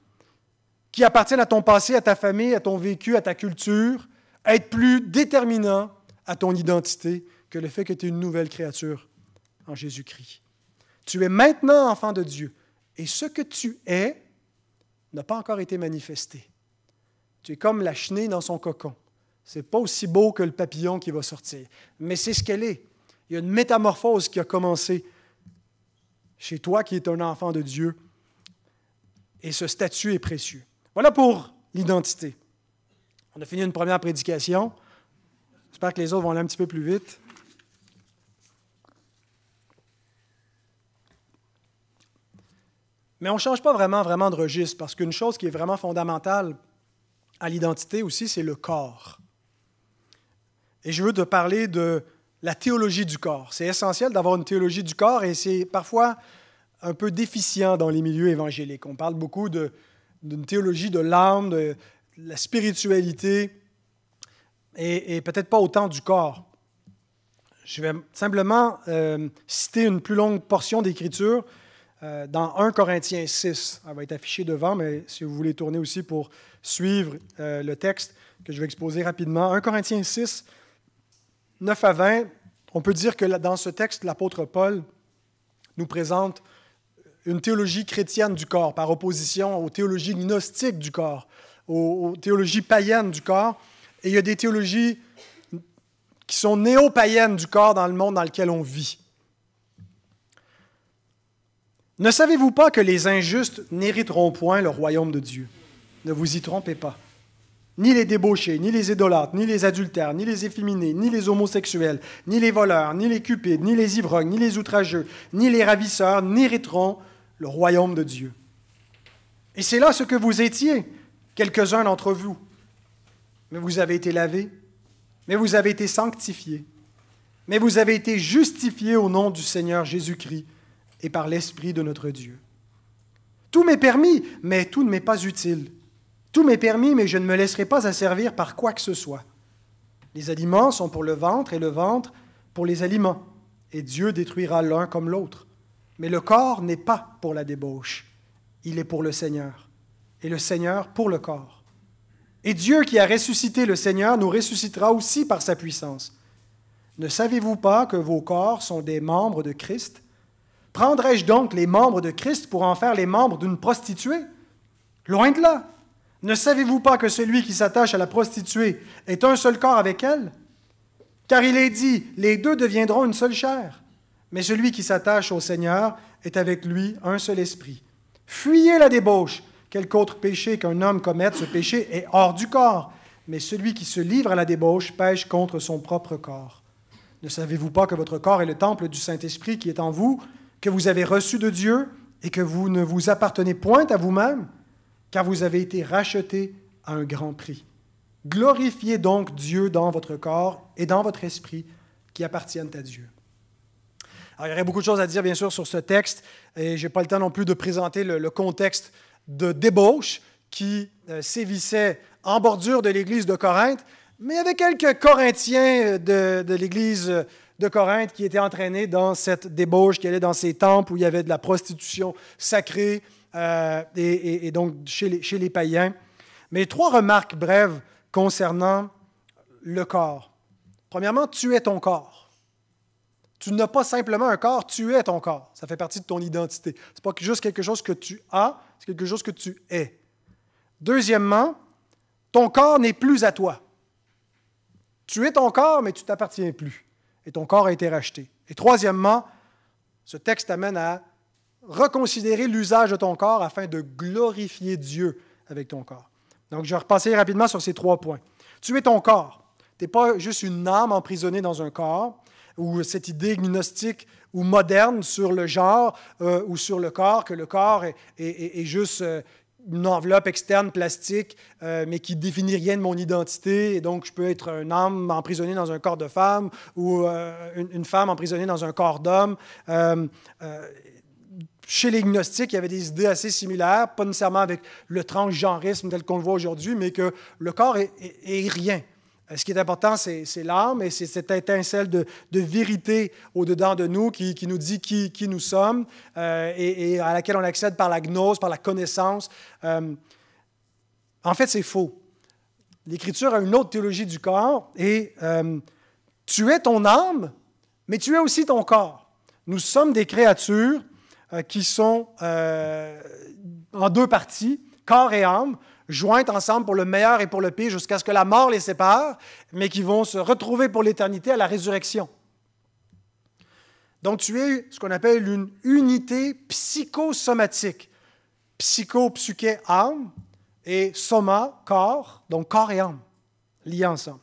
Speaker 2: qui appartiennent à ton passé, à ta famille, à ton vécu, à ta culture, être plus déterminant à ton identité que le fait que tu es une nouvelle créature en Jésus-Christ. Tu es maintenant enfant de Dieu, et ce que tu es n'a pas encore été manifesté. Tu es comme la chenille dans son cocon. Ce n'est pas aussi beau que le papillon qui va sortir, mais c'est ce qu'elle est. Il y a une métamorphose qui a commencé chez toi qui es un enfant de Dieu, et ce statut est précieux. Voilà pour l'identité. On a fini une première prédication. J'espère que les autres vont aller un petit peu plus vite. Mais on ne change pas vraiment de registre, parce qu'une chose qui est vraiment fondamentale à l'identité aussi, c'est le corps. Et je veux te parler de la théologie du corps. C'est essentiel d'avoir une théologie du corps, et c'est parfois un peu déficient dans les milieux évangéliques. On parle beaucoup d'une théologie de l'âme, de la spiritualité, et peut-être pas autant du corps. Je vais simplement citer une plus longue portion d'Écriture dans 1 Corinthiens 6. Elle va être affichée devant, mais si vous voulez tourner aussi pour suivre le texte que je vais exposer rapidement. 1 Corinthiens 6, 9 à 20, on peut dire que dans ce texte, l'apôtre Paul nous présente une théologie chrétienne du corps, par opposition aux théologies gnostiques du corps, aux théologies païennes du corps. Et il y a des théologies qui sont néo-païennes du corps dans le monde dans lequel on vit. Ne savez-vous pas que les injustes n'hériteront point le royaume de Dieu? Ne vous y trompez pas. Ni les débauchés, ni les idolâtres, ni les adultères, ni les efféminés, ni les homosexuels, ni les voleurs, ni les cupides, ni les ivrognes, ni les outrageux, ni les ravisseurs n'hériteront le royaume de Dieu. Et c'est là ce que vous étiez, quelques-uns d'entre vous. Mais vous avez été lavés, mais vous avez été sanctifiés, mais vous avez été justifiés au nom du Seigneur Jésus-Christ et par l'Esprit de notre Dieu. Tout m'est permis, mais tout ne m'est pas utile. Tout m'est permis, mais je ne me laisserai pas asservir par quoi que ce soit. Les aliments sont pour le ventre et le ventre pour les aliments, et Dieu détruira l'un comme l'autre. Mais le corps n'est pas pour la débauche, il est pour le Seigneur, et le Seigneur pour le corps. Et Dieu qui a ressuscité le Seigneur nous ressuscitera aussi par sa puissance. Ne savez-vous pas que vos corps sont des membres de Christ? Prendrais-je donc les membres de Christ pour en faire les membres d'une prostituée? Loin de là! Ne savez-vous pas que celui qui s'attache à la prostituée est un seul corps avec elle? Car il est dit, les deux deviendront une seule chair. Mais celui qui s'attache au Seigneur est avec lui un seul esprit. Fuyez la débauche. Quelque autre péché qu'un homme commette, ce péché est hors du corps. Mais celui qui se livre à la débauche pêche contre son propre corps. Ne savez-vous pas que votre corps est le temple du Saint-Esprit qui est en vous, que vous avez reçu de Dieu et que vous ne vous appartenez point à vous-même, car vous avez été rachetés à un grand prix. Glorifiez donc Dieu dans votre corps et dans votre esprit qui appartiennent à Dieu. Alors, il y aurait beaucoup de choses à dire, bien sûr, sur ce texte, et je n'ai pas le temps non plus de présenter le contexte de débauche qui sévissait en bordure de l'Église de Corinthe, mais il y avait quelques Corinthiens de l'Église de Corinthe qui étaient entraînés dans cette débauche, qui allaient dans ces temples où il y avait de la prostitution sacrée, et donc chez les païens. Mais 3 remarques brèves concernant le corps. Premièrement, tu es ton corps. Tu n'as pas simplement un corps, tu es ton corps. Ça fait partie de ton identité. Ce n'est pas juste quelque chose que tu as, c'est quelque chose que tu es. Deuxièmement, ton corps n'est plus à toi. Tu es ton corps, mais tu ne t'appartiens plus. Et ton corps a été racheté. Et troisièmement, ce texte t'amène à reconsidérer l'usage de ton corps afin de glorifier Dieu avec ton corps. Donc, je vais repasser rapidement sur ces 3 points. Tu es ton corps. Tu n'es pas juste une âme emprisonnée dans un corps, ou cette idée gnostique ou moderne sur le genre ou sur le corps, que le corps est juste une enveloppe externe plastique, mais qui ne définit rien de mon identité. Et donc, je peux être une âme emprisonnée dans un corps de femme ou une femme emprisonnée dans un corps d'homme. Chez les gnostiques, il y avait des idées assez similaires, pas nécessairement avec le transgenrisme tel qu'on le voit aujourd'hui, mais que le corps est rien. Ce qui est important, c'est l'âme et c'est cette étincelle de vérité au-dedans de nous qui nous dit qui nous sommes et à laquelle on accède par la gnose, par la connaissance. En fait, c'est faux. L'Écriture a une autre théologie du corps et tu es ton âme, mais tu es aussi ton corps. Nous sommes des créatures qui sont en 2 parties, corps et âme, jointes ensemble pour le meilleur et pour le pire jusqu'à ce que la mort les sépare, mais qui vont se retrouver pour l'éternité à la résurrection. Donc, tu es ce qu'on appelle une unité psychosomatique. Psycho, psyché, âme, et soma, corps, donc corps et âme, liés ensemble.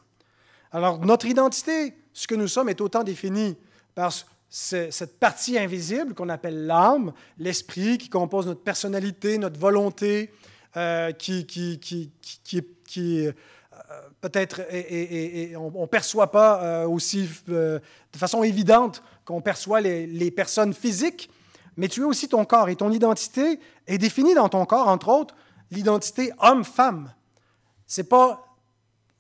Speaker 2: Alors, notre identité, ce que nous sommes, est autant définie par cette partie invisible qu'on appelle l'âme, l'esprit qui compose notre personnalité, notre volonté, qui peut-être, on ne perçoit pas aussi de façon évidente qu'on perçoit les personnes physiques, mais tu es aussi ton corps et ton identité est définie dans ton corps, entre autres, l'identité homme-femme. Ce n'est pas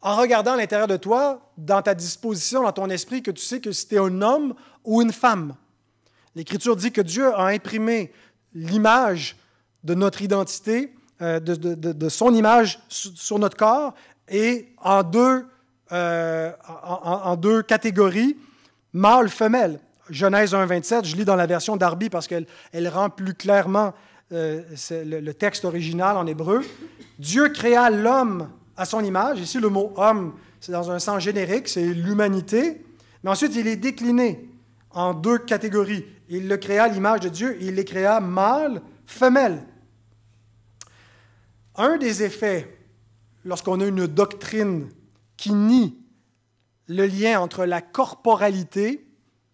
Speaker 2: en regardant à l'intérieur de toi, dans ta disposition, dans ton esprit, que tu sais que si tu es un homme ou une femme. L'Écriture dit que Dieu a imprimé l'image de notre identité, de son image sur notre corps, et en 2 catégories, mâle-femelle. Genèse 1,27, je lis dans la version Darby parce qu'elle rend plus clairement le texte original en hébreu. Dieu créa l'homme à son image. Ici, le mot « homme », c'est dans un sens générique, c'est l'humanité. Mais ensuite, il est décliné en 2 catégories. Il le créa à l'image de Dieu, et il les créa mâle, femelle. Un des effets, lorsqu'on a une doctrine qui nie le lien entre la corporalité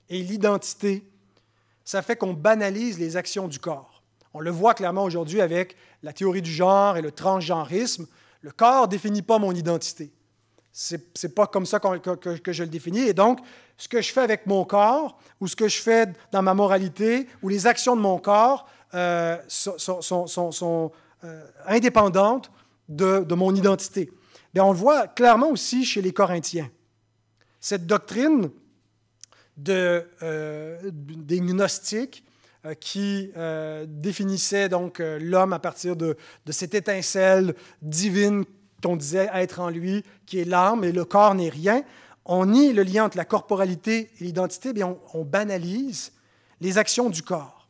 Speaker 2: et l'identité, ça fait qu'on banalise les actions du corps. On le voit clairement aujourd'hui avec la théorie du genre et le transgenrisme. Le corps ne définit pas mon identité. Ce n'est pas comme ça que je le définis. Et donc, ce que je fais avec mon corps, ou ce que je fais dans ma moralité, ou les actions de mon corps sont indépendantes de mon identité. Bien, on le voit clairement aussi chez les Corinthiens. Cette doctrine des gnostiques qui définissait donc l'homme à partir de cette étincelle divine qu'on disait être en lui, qui est l'âme, et le corps n'est rien. On nie le lien entre la corporalité et l'identité, bien on banalise les actions du corps.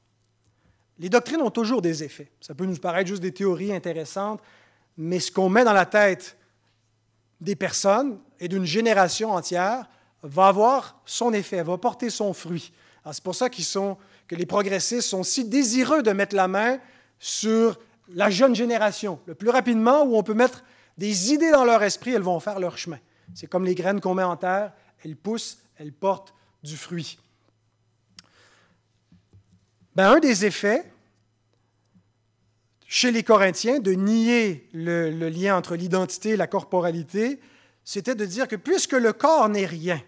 Speaker 2: Les doctrines ont toujours des effets. Ça peut nous paraître juste des théories intéressantes, mais ce qu'on met dans la tête des personnes et d'une génération entière va avoir son effet, va porter son fruit. C'est pour ça que les progressistes sont si désireux de mettre la main sur la jeune génération. Le plus rapidement, où on peut mettre des idées dans leur esprit, elles vont faire leur chemin. C'est comme les graines qu'on met en terre, elles poussent, elles portent du fruit. Un des effets chez les Corinthiens de nier le lien entre l'identité et la corporalité, c'était de dire que puisque le corps n'est rien,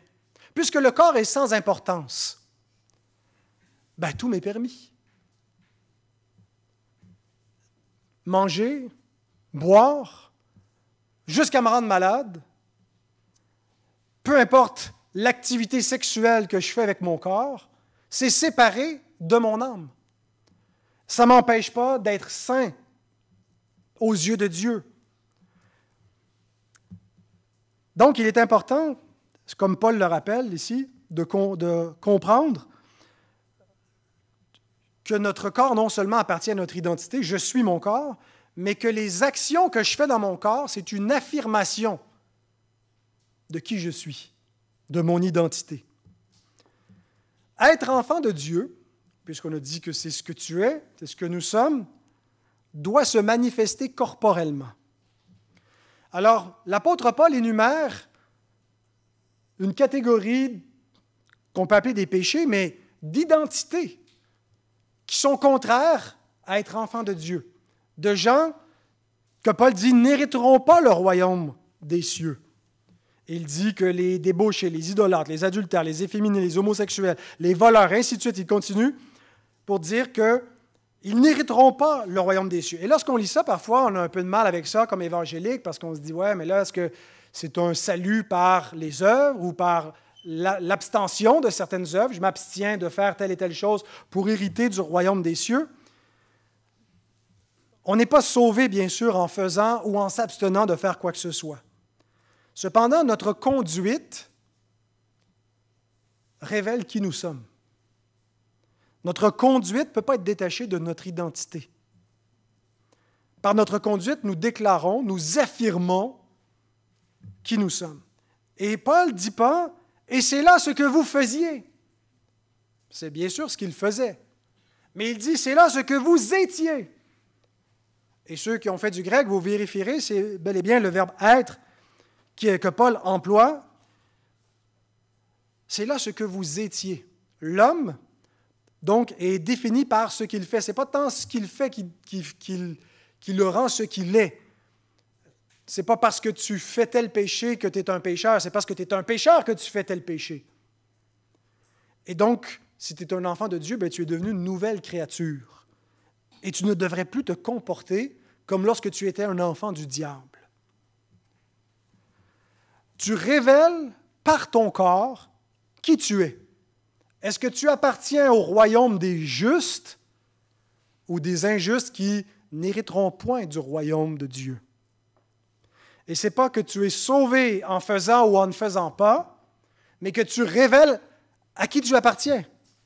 Speaker 2: puisque le corps est sans importance, tout m'est permis. Manger, boire, jusqu'à me rendre malade, peu importe l'activité sexuelle que je fais avec mon corps, c'est séparé de mon âme. Ça ne m'empêche pas d'être saint aux yeux de Dieu. Donc, il est important, comme Paul le rappelle ici, de comprendre que notre corps non seulement appartient à notre identité, je suis mon corps, mais que les actions que je fais dans mon corps, c'est une affirmation de qui je suis, de mon identité. Être enfant de Dieu, puisqu'on a dit que c'est ce que tu es, c'est ce que nous sommes, doit se manifester corporellement. Alors, l'apôtre Paul énumère une catégorie qu'on peut appeler des péchés, mais d'identité, qui sont contraires à être enfants de Dieu. De gens que Paul dit n'hériteront pas le royaume des cieux. Il dit que les débauchés, les idolâtres, les adultères, les efféminés, les homosexuels, les voleurs, ainsi de suite, il continue pour dire qu'ils n'hériteront pas le royaume des cieux. Et lorsqu'on lit ça, parfois, on a un peu de mal avec ça comme évangélique, parce qu'on se dit, ouais, mais là, est-ce que c'est un salut par les œuvres ou par l'abstention de certaines œuvres? Je m'abstiens de faire telle et telle chose pour hériter du royaume des cieux. On n'est pas sauvé, bien sûr, en faisant ou en s'abstenant de faire quoi que ce soit. Cependant, notre conduite révèle qui nous sommes. Notre conduite ne peut pas être détachée de notre identité. Par notre conduite, nous déclarons, nous affirmons qui nous sommes. Et Paul ne dit pas « et c'est là ce que vous faisiez ». C'est bien sûr ce qu'il faisait. Mais il dit « c'est là ce que vous étiez ». Et ceux qui ont fait du grec, vous vérifierez, c'est bel et bien le verbe « être » que Paul emploie. C'est là ce que vous étiez. L'homme, donc, est défini par ce qu'il fait. Ce n'est pas tant ce qu'il fait qui le rend ce qu'il est. Ce n'est pas parce que tu fais tel péché que tu es un pécheur, c'est parce que tu es un pécheur que tu fais tel péché. Et donc, si tu es un enfant de Dieu, bien, tu es devenu une nouvelle créature. Et tu ne devrais plus te comporter comme lorsque tu étais un enfant du diable. Tu révèles par ton corps qui tu es. Est-ce que tu appartiens au royaume des justes ou des injustes qui n'hériteront point du royaume de Dieu? Et ce n'est pas que tu es sauvé en faisant ou en ne faisant pas, mais que tu révèles à qui tu appartiens,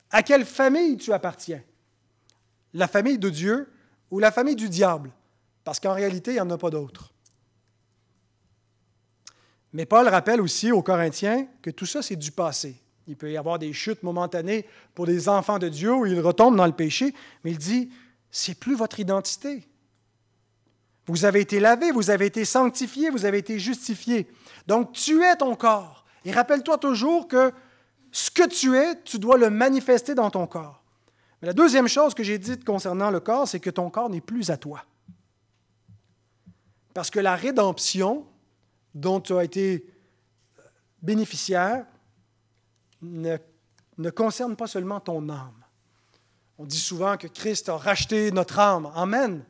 Speaker 2: à quelle famille tu appartiens. La famille de Dieu ou la famille du diable, parce qu'en réalité, il n'y en a pas d'autre. Mais Paul rappelle aussi aux Corinthiens que tout ça, c'est du passé. Il peut y avoir des chutes momentanées pour les enfants de Dieu où ils retombent dans le péché, mais il dit, c'est plus votre identité. Vous avez été lavé, vous avez été sanctifié, vous avez été justifié. Donc, tu es ton corps. Et rappelle-toi toujours que ce que tu es, tu dois le manifester dans ton corps. Mais la deuxième chose que j'ai dite concernant le corps, c'est que ton corps n'est plus à toi. Parce que la rédemption dont tu as été bénéficiaire ne concerne pas seulement ton âme. On dit souvent que Christ a racheté notre âme. Amen.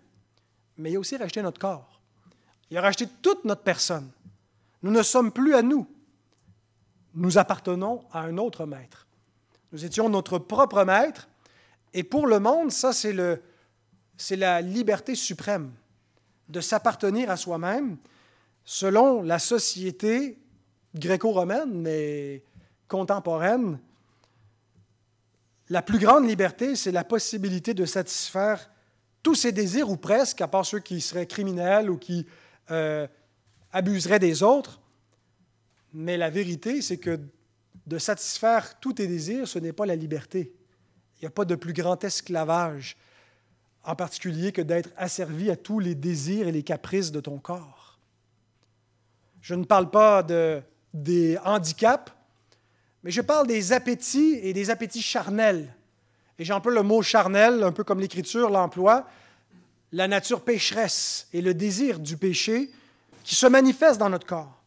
Speaker 2: Mais il a aussi racheté notre corps. Il a racheté toute notre personne. Nous ne sommes plus à nous. Nous appartenons à un autre maître. Nous étions notre propre maître. Et pour le monde, ça, c'est la liberté suprême de s'appartenir à soi-même selon la société gréco-romaine, mais contemporaine. La plus grande liberté, c'est la possibilité de satisfaire tous ses désirs, ou presque, à part ceux qui seraient criminels ou qui abuseraient des autres. Mais la vérité, c'est que de satisfaire tous tes désirs, ce n'est pas la liberté. Il n'y a pas de plus grand esclavage, en particulier que d'être asservi à tous les désirs et les caprices de ton corps. Je ne parle pas des handicaps, mais je parle des appétits et des appétits charnels. Et j'emploie le mot charnel, un peu comme l'Écriture l'emploie, la nature pécheresse et le désir du péché qui se manifeste dans notre corps.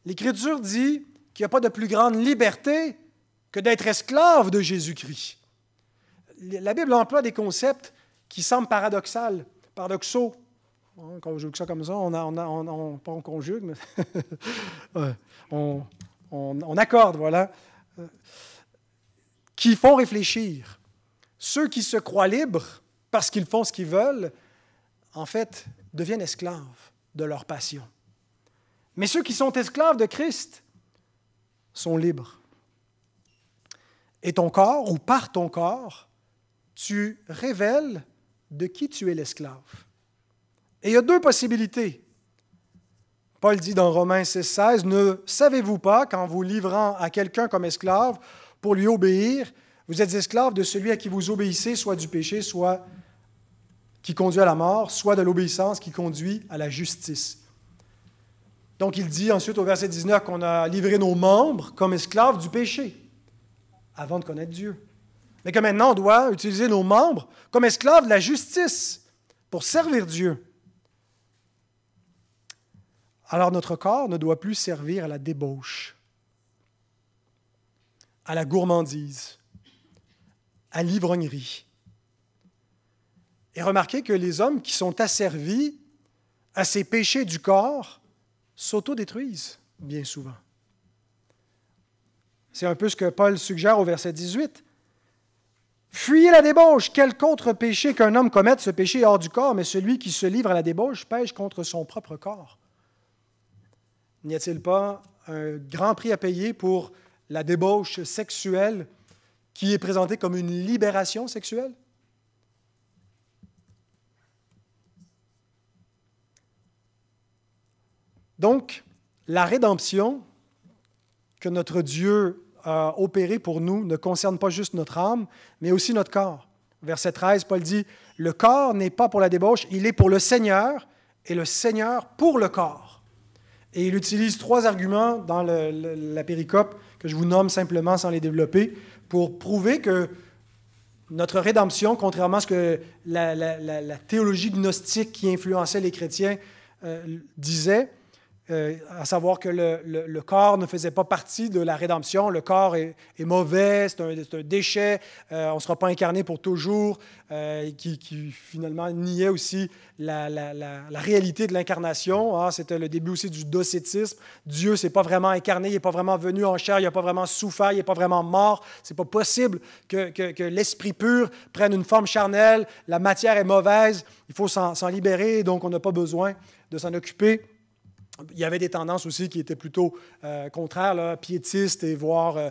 Speaker 2: L'Écriture dit qu'il n'y a pas de plus grande liberté que d'être esclave de Jésus-Christ. La Bible emploie des concepts qui semblent paradoxaux. Quand on joue ça comme ça, pas on conjugue, mais on accorde, voilà, qui font réfléchir. Ceux qui se croient libres parce qu'ils font ce qu'ils veulent, en fait, deviennent esclaves de leur passion. Mais ceux qui sont esclaves de Christ sont libres. Et ton corps, ou par ton corps, tu révèles de qui tu es l'esclave. Et il y a deux possibilités. Paul dit dans Romains 6,16, « Ne savez-vous pas qu'en vous livrant à quelqu'un comme esclave pour lui obéir, vous êtes esclave de celui à qui vous obéissez, soit du péché, soit qui conduit à la mort, soit de l'obéissance qui conduit à la justice. » Donc il dit ensuite au verset 19 qu'on a livré nos membres comme esclaves du péché avant de connaître Dieu. Mais que maintenant on doit utiliser nos membres comme esclaves de la justice pour servir Dieu. Alors notre corps ne doit plus servir à la débauche, à la gourmandise, à l'ivrognerie. Et remarquez que les hommes qui sont asservis à ces péchés du corps s'autodétruisent bien souvent. C'est un peu ce que Paul suggère au verset 18. « Fuyez la débauche, quel contre-péché qu'un homme commette, ce péché est hors du corps, mais celui qui se livre à la débauche pêche contre son propre corps. » N'y a-t-il pas un grand prix à payer pour la débauche sexuelle qui est présentée comme une libération sexuelle? Donc, la rédemption que notre Dieu a opérée pour nous ne concerne pas juste notre âme, mais aussi notre corps. Verset 13, Paul dit, « Le corps n'est pas pour la débauche, il est pour le Seigneur, et le Seigneur pour le corps. » Et il utilise trois arguments dans la péricope que je vous nomme simplement sans les développer pour prouver que notre rédemption, contrairement à ce que la théologie gnostique qui influençait les chrétiens disait, à savoir que le corps ne faisait pas partie de la rédemption. Le corps est mauvais, c'est un déchet, on ne sera pas incarné pour toujours, qui finalement niait aussi la réalité de l'incarnation. Hein. C'était le début aussi du docétisme. Dieu ne s'est pas vraiment incarné, il n'est pas vraiment venu en chair, il n'a pas vraiment souffert, il n'est pas vraiment mort. Ce n'est pas possible que l'esprit pur prenne une forme charnelle. La matière est mauvaise, il faut s'en libérer, donc on n'a pas besoin de s'en occuper. Il y avait des tendances aussi qui étaient plutôt contraires, là, piétistes, et voire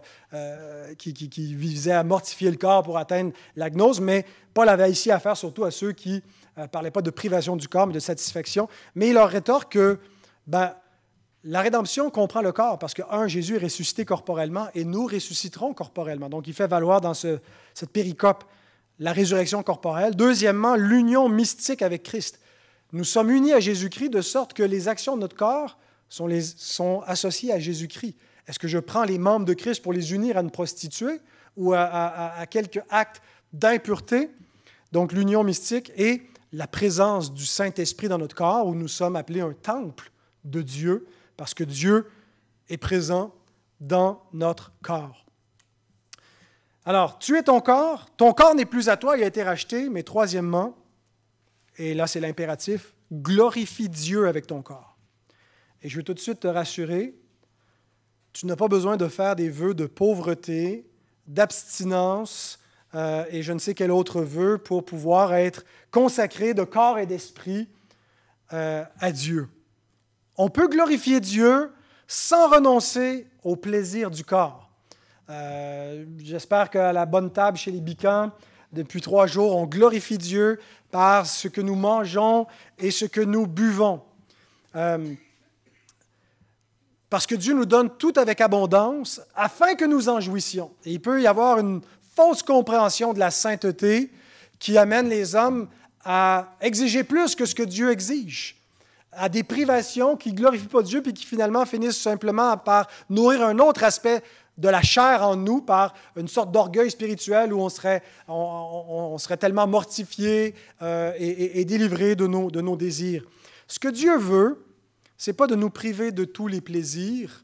Speaker 2: qui visaient à mortifier le corps pour atteindre la gnose, mais Paul avait ici affaire surtout à ceux qui ne parlaient pas de privation du corps, mais de satisfaction. Mais il leur rétorque que la rédemption comprend le corps, parce que, Jésus est ressuscité corporellement, et nous ressusciterons corporellement. Donc, il fait valoir dans cette péricope la résurrection corporelle. Deuxièmement, l'union mystique avec Christ. Nous sommes unis à Jésus-Christ de sorte que les actions de notre corps sont associées à Jésus-Christ. Est-ce que je prends les membres de Christ pour les unir à une prostituée ou à quelques actes d'impureté? Donc l'union mystique et la présence du Saint-Esprit dans notre corps, où nous sommes appelés un temple de Dieu, parce que Dieu est présent dans notre corps. Alors, tu es ton corps n'est plus à toi, il a été racheté, mais troisièmement, et là, c'est l'impératif, glorifie Dieu avec ton corps. Et je veux tout de suite te rassurer, tu n'as pas besoin de faire des vœux de pauvreté, d'abstinence et je ne sais quel autre vœu pour pouvoir être consacré de corps et d'esprit à Dieu. On peut glorifier Dieu sans renoncer au plaisir du corps. J'espère qu'à la bonne table chez les Bicans, depuis 3 jours, on glorifie Dieu par ce que nous mangeons et ce que nous buvons. Parce que Dieu nous donne tout avec abondance afin que nous en jouissions. Et il peut y avoir une fausse compréhension de la sainteté qui amène les hommes à exiger plus que ce que Dieu exige, à des privations qui ne glorifient pas Dieu puis qui finalement finissent simplement par nourrir un autre aspect de la chair en nous par une sorte d'orgueil spirituel où on serait tellement mortifié et délivré de nos désirs. Ce que Dieu veut, ce n'est pas de nous priver de tous les plaisirs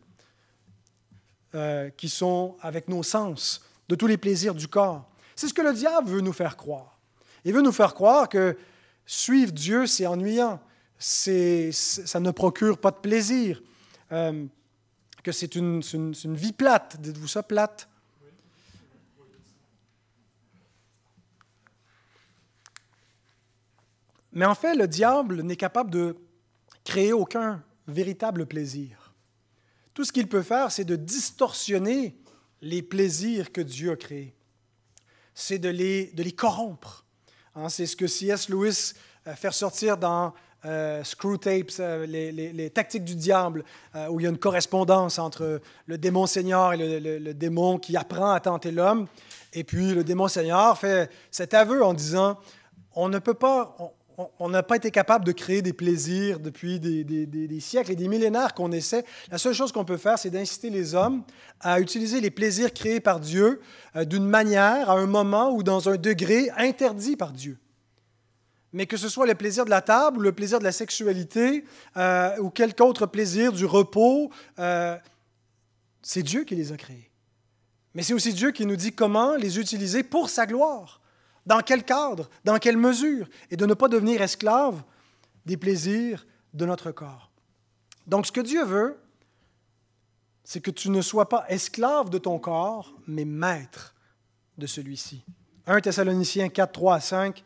Speaker 2: qui sont avec nos sens, de tous les plaisirs du corps. C'est ce que le diable veut nous faire croire. Il veut nous faire croire que suivre Dieu, c'est ennuyant, ça ne procure pas de plaisir. Que c'est une vie plate. Dites-vous ça, plate? Mais en fait, le diable n'est capable de créer aucun véritable plaisir. Tout ce qu'il peut faire, c'est de distorsionner les plaisirs que Dieu a créés. C'est de les corrompre. Hein, c'est ce que C.S. Lewis fait ressortir dans Screw Tapes, les tactiques du diable, où il y a une correspondance entre le démon Seigneur et le démon qui apprend à tenter l'homme. Et puis le démon Seigneur fait cet aveu en disant « On n'a pas été capable de créer des plaisirs depuis des siècles et des millénaires qu'on essaie. La seule chose qu'on peut faire, c'est d'inciter les hommes à utiliser les plaisirs créés par Dieu d'une manière, à un moment ou dans un degré interdit par Dieu. Mais que ce soit le plaisir de la table ou le plaisir de la sexualité ou quelque autre plaisir du repos, c'est Dieu qui les a créés. Mais c'est aussi Dieu qui nous dit comment les utiliser pour sa gloire. Dans quel cadre, dans quelle mesure, et de ne pas devenir esclave des plaisirs de notre corps. Donc, ce que Dieu veut, c'est que tu ne sois pas esclave de ton corps, mais maître de celui-ci. 1 Thessaloniciens 4, 3 à 5.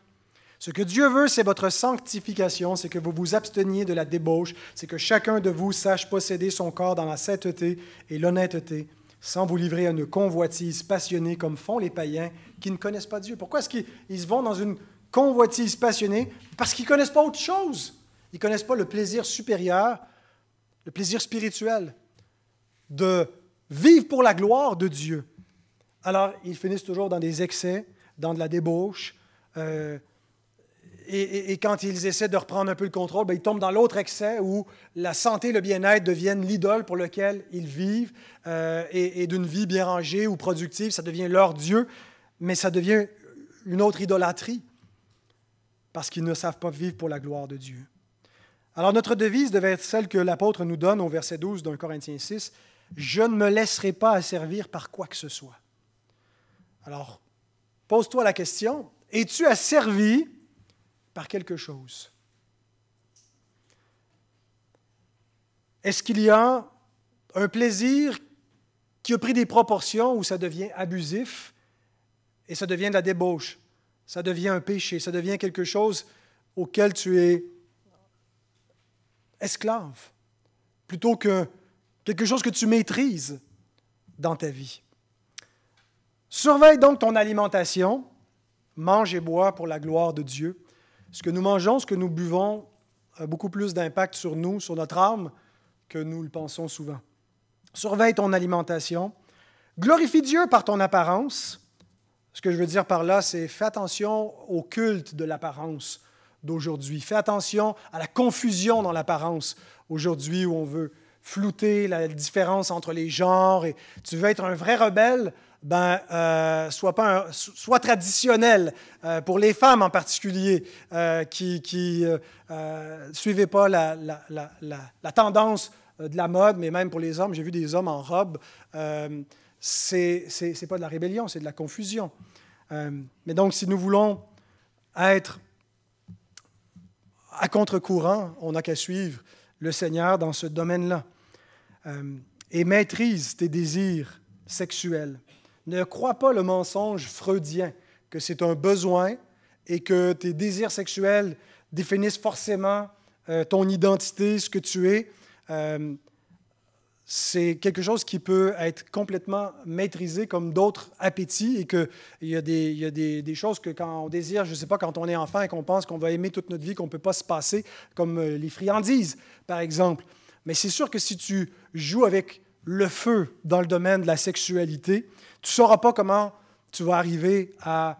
Speaker 2: Ce que Dieu veut, c'est votre sanctification, c'est que vous vous absteniez de la débauche, c'est que chacun de vous sache posséder son corps dans la sainteté et l'honnêteté, sans vous livrer à une convoitise passionnée comme font les païens qui ne connaissent pas Dieu. Pourquoi est-ce qu'ils se vont dans une convoitise passionnée? Parce qu'ils ne connaissent pas autre chose. Ils ne connaissent pas le plaisir supérieur, le plaisir spirituel, de vivre pour la gloire de Dieu. Alors, ils finissent toujours dans des excès, dans de la débauche, et quand ils essaient de reprendre un peu le contrôle, ils tombent dans l'autre excès où la santé et le bien-être deviennent l'idole pour laquelle ils vivent, et d'une vie bien rangée ou productive, ça devient leur Dieu, mais ça devient une autre idolâtrie parce qu'ils ne savent pas vivre pour la gloire de Dieu. Alors notre devise devait être celle que l'apôtre nous donne au verset 12 d'un Corinthiens 6, « Je ne me laisserai pas asservir par quoi que ce soit. » Alors, pose-toi la question, es-tu asservi par quelque chose? Est-ce qu'il y a un plaisir qui a pris des proportions où ça devient abusif et ça devient de la débauche, ça devient un péché, ça devient quelque chose auquel tu es esclave, plutôt que quelque chose que tu maîtrises dans ta vie? Surveille donc ton alimentation, mange et bois pour la gloire de Dieu. Ce que nous mangeons, ce que nous buvons a beaucoup plus d'impact sur nous, sur notre âme, que nous le pensons souvent. Surveille ton alimentation. Glorifie Dieu par ton apparence. Ce que je veux dire par là, c'est fais attention au culte de l'apparence d'aujourd'hui. Fais attention à la confusion dans l'apparence aujourd'hui où on veut flouter la différence entre les genres. Et tu veux être un vrai rebelle, sois traditionnel, pour les femmes en particulier, qui suivaient pas la tendance de la mode, mais même pour les hommes, j'ai vu des hommes en robe, c'est pas de la rébellion, c'est de la confusion. Mais donc, si nous voulons être à contre-courant, on n'a qu'à suivre le Seigneur dans ce domaine-là. Et maîtrise tes désirs sexuels. Ne crois pas le mensonge freudien que c'est un besoin et que tes désirs sexuels définissent forcément ton identité, ce que tu es. C'est quelque chose qui peut être complètement maîtrisé comme d'autres appétits et qu'il y a des choses que quand on désire, je ne sais pas, quand on est enfant et qu'on pense qu'on va aimer toute notre vie, qu'on ne peut pas se passer, comme les friandises, par exemple. Mais c'est sûr que si tu joues avec le feu dans le domaine de la sexualité, tu ne sauras pas comment tu vas arriver à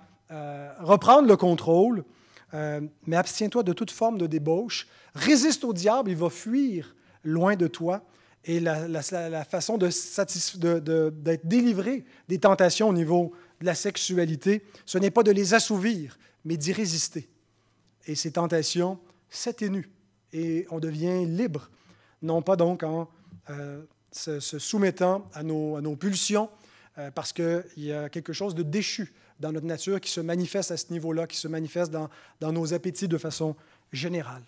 Speaker 2: reprendre le contrôle, mais abstiens-toi de toute forme de débauche. Résiste au diable, il va fuir loin de toi. Et la façon d'être délivré des tentations au niveau de la sexualité, ce n'est pas de les assouvir, mais d'y résister. Et ces tentations s'atténuent et on devient libre, non pas donc en se soumettant à nos pulsions, parce qu'il y a quelque chose de déchu dans notre nature qui se manifeste à ce niveau-là, qui se manifeste dans nos appétits de façon générale.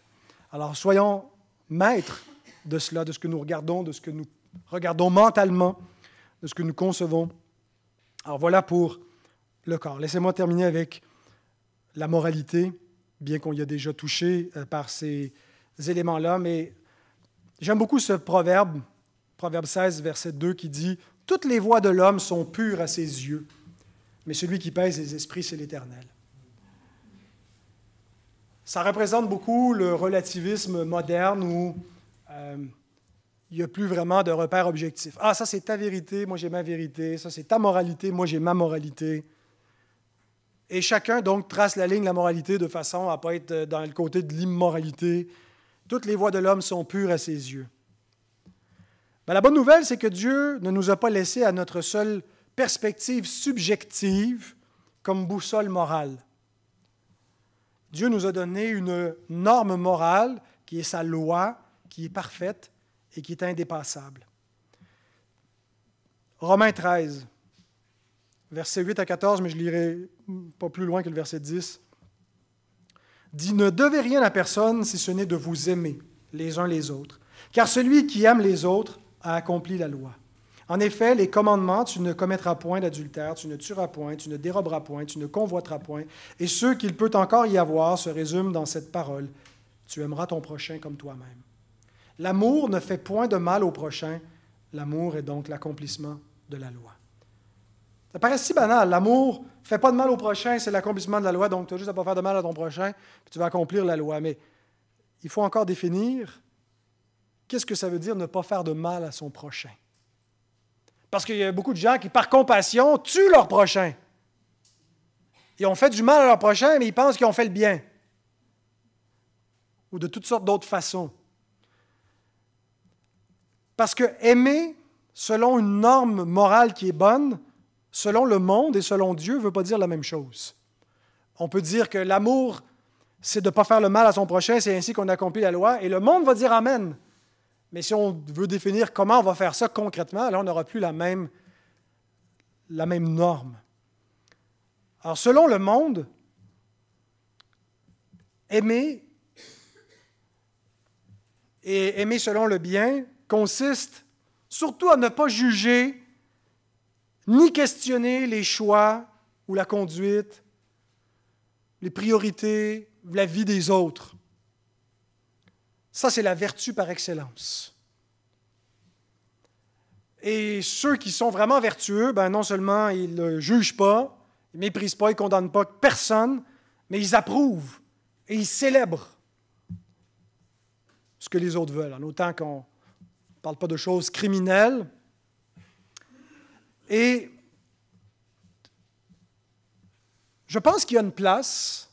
Speaker 2: Alors, soyons maîtres de cela, de ce que nous regardons, de ce que nous regardons mentalement, de ce que nous concevons. Alors, voilà pour le corps. Laissez-moi terminer avec la moralité bien qu'on y a déjà touché par ces éléments-là. Mais j'aime beaucoup ce proverbe, Proverbe 16, verset 2, qui dit « Toutes les voies de l'homme sont pures à ses yeux, mais celui qui pèse les esprits, c'est l'Éternel. » Ça représente beaucoup le relativisme moderne où il n'y a plus vraiment de repère objectif. Ah, ça c'est ta vérité, moi j'ai ma vérité. Ça c'est ta moralité, moi j'ai ma moralité. Et chacun donc trace la ligne de la moralité de façon à ne pas être dans le côté de l'immoralité. Toutes les voies de l'homme sont pures à ses yeux. Mais la bonne nouvelle, c'est que Dieu ne nous a pas laissé à notre seule perspective subjective comme boussole morale. Dieu nous a donné une norme morale qui est sa loi, qui est parfaite et qui est indépassable. Romains 13, versets 8 à 14, mais je lirai pas plus loin que le verset 10, dit « Ne devez rien à personne si ce n'est de vous aimer les uns les autres, car celui qui aime les autres a accompli la loi. En effet, les commandements, tu ne commettras point d'adultère, tu ne tueras point, tu ne déroberas point, tu ne convoiteras point, et ceux qu'il peut encore y avoir se résument dans cette parole, tu aimeras ton prochain comme toi-même. L'amour ne fait point de mal au prochain, l'amour est donc l'accomplissement de la loi. » Ça paraît si banal, l'amour ne fait pas de mal au prochain, c'est l'accomplissement de la loi, donc tu as juste à ne pas faire de mal à ton prochain, puis tu vas accomplir la loi. Mais il faut encore définir qu'est-ce que ça veut dire ne pas faire de mal à son prochain. Parce qu'il y a beaucoup de gens qui, par compassion, tuent leur prochain. Ils ont fait du mal à leur prochain, mais ils pensent qu'ils ont fait le bien. Ou de toutes sortes d'autres façons. Parce que aimer, selon une norme morale qui est bonne, selon le monde et selon Dieu, ne veut pas dire la même chose. On peut dire que l'amour, c'est de ne pas faire le mal à son prochain, c'est ainsi qu'on accomplit la loi, et le monde va dire Amen. Mais si on veut définir comment on va faire ça concrètement, là, on n'aura plus la même norme. Alors, selon le monde, aimer et aimer selon le bien consiste surtout à ne pas juger ni questionner les choix ou la conduite, les priorités, la vie des autres. Ça, c'est la vertu par excellence. Et ceux qui sont vraiment vertueux, non seulement ils ne jugent pas, ils ne méprisent pas, ils ne condamnent pas personne, mais ils approuvent et ils célèbrent ce que les autres veulent, en autant qu'on ne parle pas de choses criminelles. Et je pense qu'il y a une place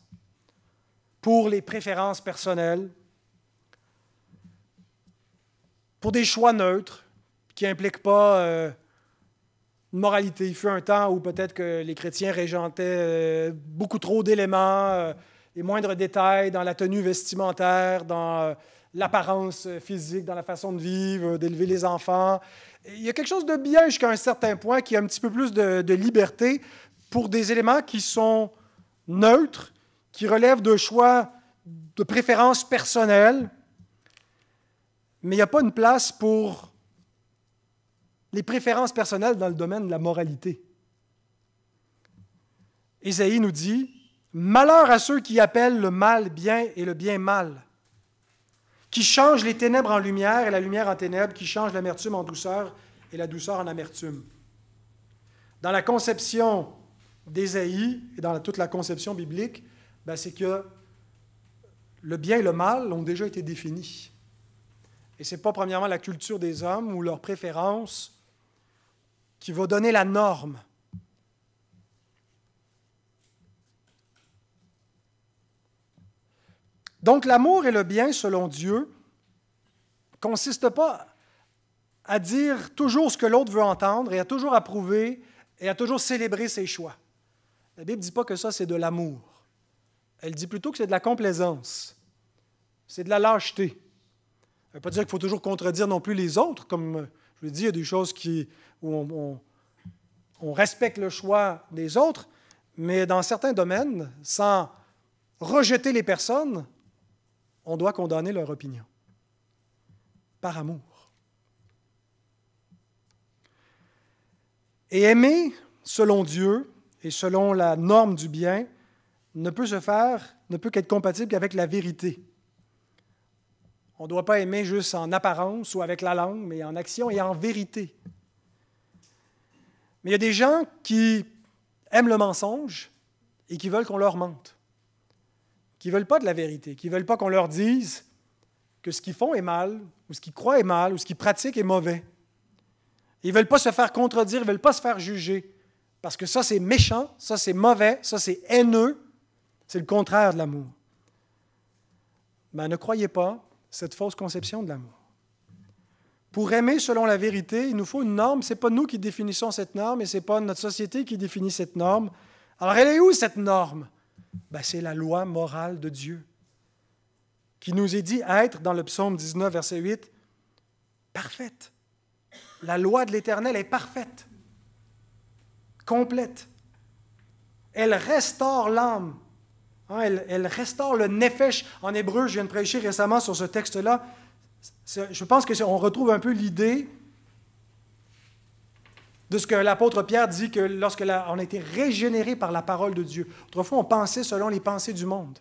Speaker 2: pour les préférences personnelles, pour des choix neutres qui n'impliquent pas une moralité. Il fut un temps où peut-être que les chrétiens régentaient beaucoup trop d'éléments, les moindres détails dans la tenue vestimentaire, dans l'apparence physique, dans la façon de vivre, d'élever les enfants. Il y a quelque chose de bien jusqu'à un certain point qui a un petit peu plus de liberté pour des éléments qui sont neutres, qui relèvent de choix, de préférences personnelles, mais il n'y a pas une place pour les préférences personnelles dans le domaine de la moralité. Ésaïe nous dit « Malheur à ceux qui appellent le mal bien et le bien mal, qui changent les ténèbres en lumière et la lumière en ténèbres, qui changent l'amertume en douceur et la douceur en amertume. » Dans la conception d'Ésaïe et dans toute la conception biblique, c'est que le bien et le mal ont déjà été définis. Et ce n'est pas premièrement la culture des hommes ou leurs préférences qui va donner la norme. Donc l'amour et le bien, selon Dieu, ne consistent pas à dire toujours ce que l'autre veut entendre et à toujours approuver et à toujours célébrer ses choix. La Bible ne dit pas que ça, c'est de l'amour. Elle dit plutôt que c'est de la complaisance. C'est de la lâcheté. Ça ne veut pas dire qu'il faut toujours contredire non plus les autres. Comme je l'ai dit, il y a des choses où on respecte le choix des autres, mais dans certains domaines, sans rejeter les personnes, on doit condamner leur opinion. Par amour. Et aimer, selon Dieu et selon la norme du bien, ne peut qu'être compatible qu'avec la vérité. On ne doit pas aimer juste en apparence ou avec la langue, mais en action et en vérité. Mais il y a des gens qui aiment le mensonge et qui veulent qu'on leur mente, qui ne veulent pas de la vérité, qui ne veulent pas qu'on leur dise que ce qu'ils font est mal, ou ce qu'ils croient est mal, ou ce qu'ils pratiquent est mauvais. Ils ne veulent pas se faire contredire, ils ne veulent pas se faire juger, parce que ça, c'est méchant, ça, c'est mauvais, ça, c'est haineux, c'est le contraire de l'amour. Mais ne croyez pas cette fausse conception de l'amour. Pour aimer selon la vérité, il nous faut une norme. Ce n'est pas nous qui définissons cette norme et ce n'est pas notre société qui définit cette norme. Alors, elle est où cette norme? C'est la loi morale de Dieu qui nous est dit être, dans le psaume 19, verset 8, parfaite. La loi de l'Éternel est parfaite, complète. Elle restaure l'âme. Elle restaure le nefesh. En hébreu, je viens de prêcher récemment sur ce texte-là. Je pense qu'on retrouve un peu l'idée de ce que l'apôtre Pierre dit que lorsque on a été régénéré par la parole de Dieu. Autrefois, on pensait selon les pensées du monde.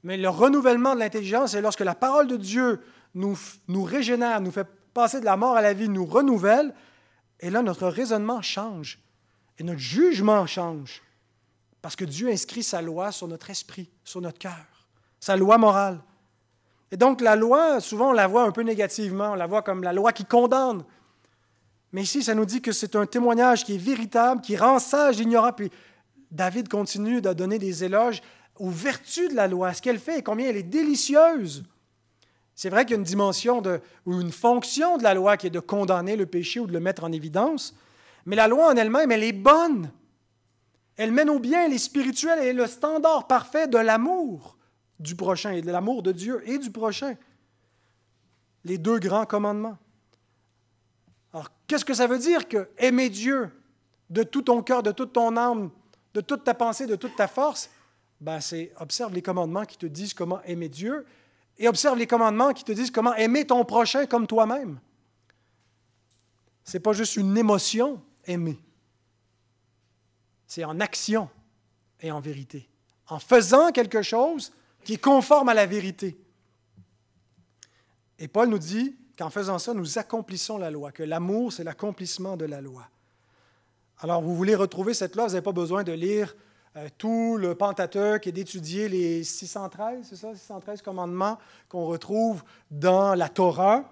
Speaker 2: Mais le renouvellement de l'intelligence, c'est lorsque la parole de Dieu nous régénère, nous fait passer de la mort à la vie, nous renouvelle, et là, notre raisonnement change. Et notre jugement change. Parce que Dieu inscrit sa loi sur notre esprit, sur notre cœur. Sa loi morale. Et donc, la loi, souvent, on la voit un peu négativement. On la voit comme la loi qui condamne. Mais ici, ça nous dit que c'est un témoignage qui est véritable, qui rend sage l'ignorant. Puis David continue de donner des éloges aux vertus de la loi, ce qu'elle fait et combien elle est délicieuse. C'est vrai qu'il y a une dimension ou une fonction de la loi qui est de condamner le péché ou de le mettre en évidence, mais la loi en elle-même, elle est bonne. Elle mène au bien, elle est spirituelle, elle est le standard parfait de l'amour du prochain, et de l'amour de Dieu et du prochain. Les deux grands commandements. Alors, qu'est-ce que ça veut dire que aimer Dieu de tout ton cœur, de toute ton âme, de toute ta pensée, de toute ta force? C'est observe les commandements qui te disent comment aimer Dieu et observe les commandements qui te disent comment aimer ton prochain comme toi-même. Ce n'est pas juste une émotion, aimer. C'est en action et en vérité. En faisant quelque chose qui est conforme à la vérité. Et Paul nous dit qu'en faisant ça, nous accomplissons la loi, que l'amour, c'est l'accomplissement de la loi. Alors, vous voulez retrouver cette loi, vous n'avez pas besoin de lire tout le Pentateuque et d'étudier les 613, c'est ça, 613 commandements qu'on retrouve dans la Torah,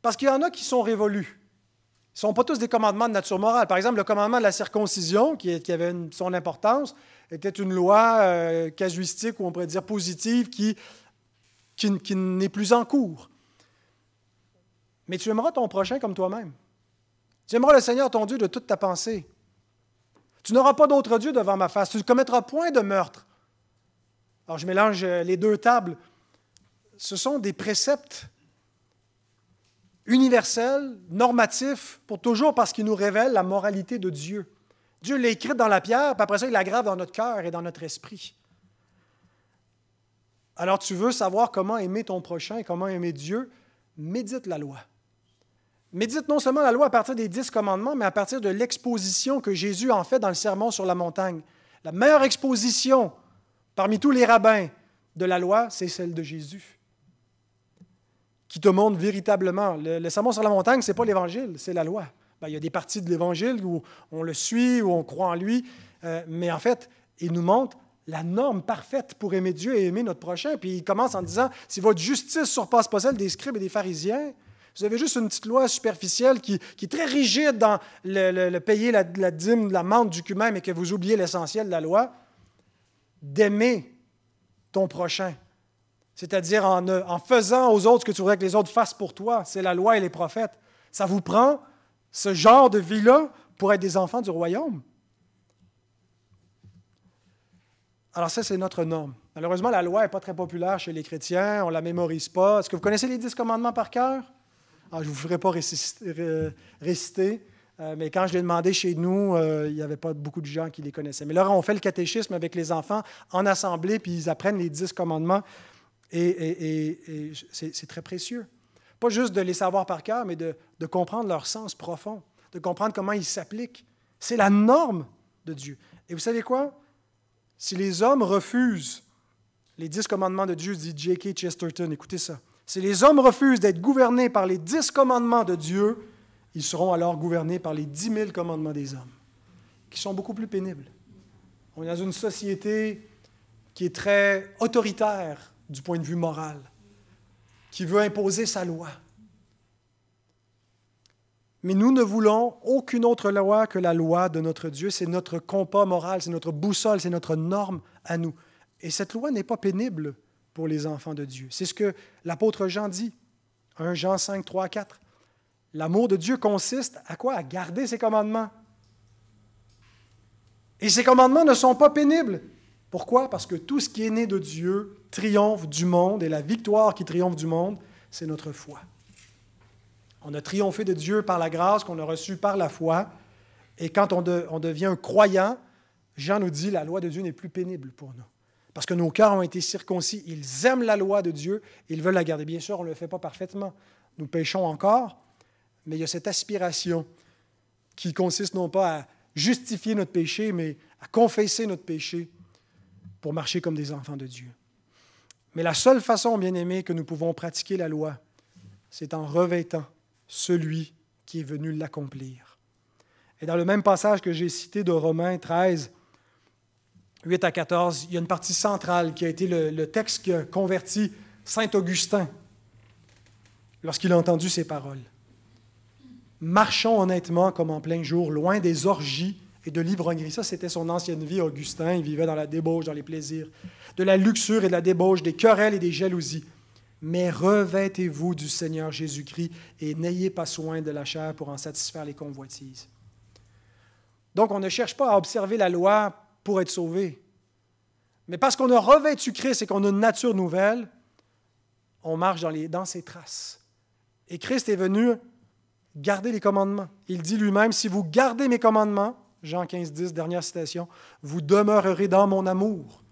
Speaker 2: parce qu'il y en a qui sont révolus. Ils ne sont pas tous des commandements de nature morale. Par exemple, le commandement de la circoncision, qui avait son importance, était une loi casuistique, ou on pourrait dire positive, qui n'est plus en cours. Mais tu aimeras ton prochain comme toi-même. Tu aimeras le Seigneur ton Dieu de toute ta pensée. Tu n'auras pas d'autre Dieu devant ma face. Tu ne commettras point de meurtre. Alors, je mélange les deux tables. Ce sont des préceptes universels, normatifs, pour toujours, parce qu'ils nous révèlent la moralité de Dieu. Dieu l'a écrite dans la pierre, puis après ça, il la grave dans notre cœur et dans notre esprit. Alors, tu veux savoir comment aimer ton prochain et comment aimer Dieu? Médite la loi. Médite non seulement la loi à partir des 10 commandements, mais à partir de l'exposition que Jésus en fait dans le Sermon sur la montagne. La meilleure exposition parmi tous les rabbins de la loi, c'est celle de Jésus, qui te montre véritablement. Le Sermon sur la montagne, ce n'est pas l'Évangile, c'est la loi. Il y a des parties de l'Évangile où on le suit, où on croit en lui, mais en fait, il nous montre la norme parfaite pour aimer Dieu et aimer notre prochain. Puis il commence en disant, si votre justice ne surpasse pas celle des scribes et des pharisiens, vous avez juste une petite loi superficielle qui est très rigide dans le payer la dîme, la menthe du cumin, mais que vous oubliez l'essentiel de la loi, d'aimer ton prochain. C'est-à-dire en faisant aux autres ce que tu voudrais que les autres fassent pour toi. C'est la loi et les prophètes. Ça vous prend ce genre de vie-là pour être des enfants du royaume. Alors ça, c'est notre norme. Malheureusement, la loi n'est pas très populaire chez les chrétiens. On ne la mémorise pas. Est-ce que vous connaissez les 10 commandements par cœur? Je ne vous ferai pas réciter, mais quand je l'ai demandé chez nous, il n'y avait pas beaucoup de gens qui les connaissaient. Mais là, on fait le catéchisme avec les enfants en assemblée, puis ils apprennent les 10 commandements, et c'est très précieux. Pas juste de les savoir par cœur, mais de comprendre leur sens profond, de comprendre comment ils s'appliquent. C'est la norme de Dieu. Et vous savez quoi? Si les hommes refusent les 10 commandements de Dieu, dit J.K. Chesterton, écoutez ça. Si les hommes refusent d'être gouvernés par les 10 commandements de Dieu, ils seront alors gouvernés par les 10 000 commandements des hommes, qui sont beaucoup plus pénibles. On est dans une société qui est très autoritaire du point de vue moral, qui veut imposer sa loi. Mais nous ne voulons aucune autre loi que la loi de notre Dieu. C'est notre compas moral, c'est notre boussole, c'est notre norme à nous. Et cette loi n'est pas pénible pour les enfants de Dieu. C'est ce que l'apôtre Jean dit, 1 Jean 5, 3, 4. L'amour de Dieu consiste à quoi? À garder ses commandements. Et ces commandements ne sont pas pénibles. Pourquoi? Parce que tout ce qui est né de Dieu triomphe du monde, et la victoire qui triomphe du monde, c'est notre foi. On a triomphé de Dieu par la grâce qu'on a reçue par la foi, et quand on devient un croyant, Jean nous dit, la loi de Dieu n'est plus pénible pour nous. Parce que nos cœurs ont été circoncis, ils aiment la loi de Dieu, ils veulent la garder. Bien sûr, on ne le fait pas parfaitement, nous péchons encore, mais il y a cette aspiration qui consiste non pas à justifier notre péché, mais à confesser notre péché pour marcher comme des enfants de Dieu. Mais la seule façon, bien-aimés, que nous pouvons pratiquer la loi, c'est en revêtant celui qui est venu l'accomplir. Et dans le même passage que j'ai cité de Romains 13, 8 à 14, il y a une partie centrale qui a été le texte qui a converti saint Augustin lorsqu'il a entendu ces paroles. Marchons honnêtement comme en plein jour, loin des orgies et de l'ivrognerie. Ça, c'était son ancienne vie, Augustin. Il vivait dans la débauche, dans les plaisirs, de la luxure et de la débauche, des querelles et des jalousies. Mais revêtez-vous du Seigneur Jésus-Christ et n'ayez pas soin de la chair pour en satisfaire les convoitises. Donc, on ne cherche pas à observer la loi pour être sauvé. Mais parce qu'on a revêtu Christ et qu'on a une nature nouvelle, on marche dans ses traces. Et Christ est venu garder les commandements. Il dit lui-même, si vous gardez mes commandements, Jean 15, 10, dernière citation, vous demeurerez dans mon amour,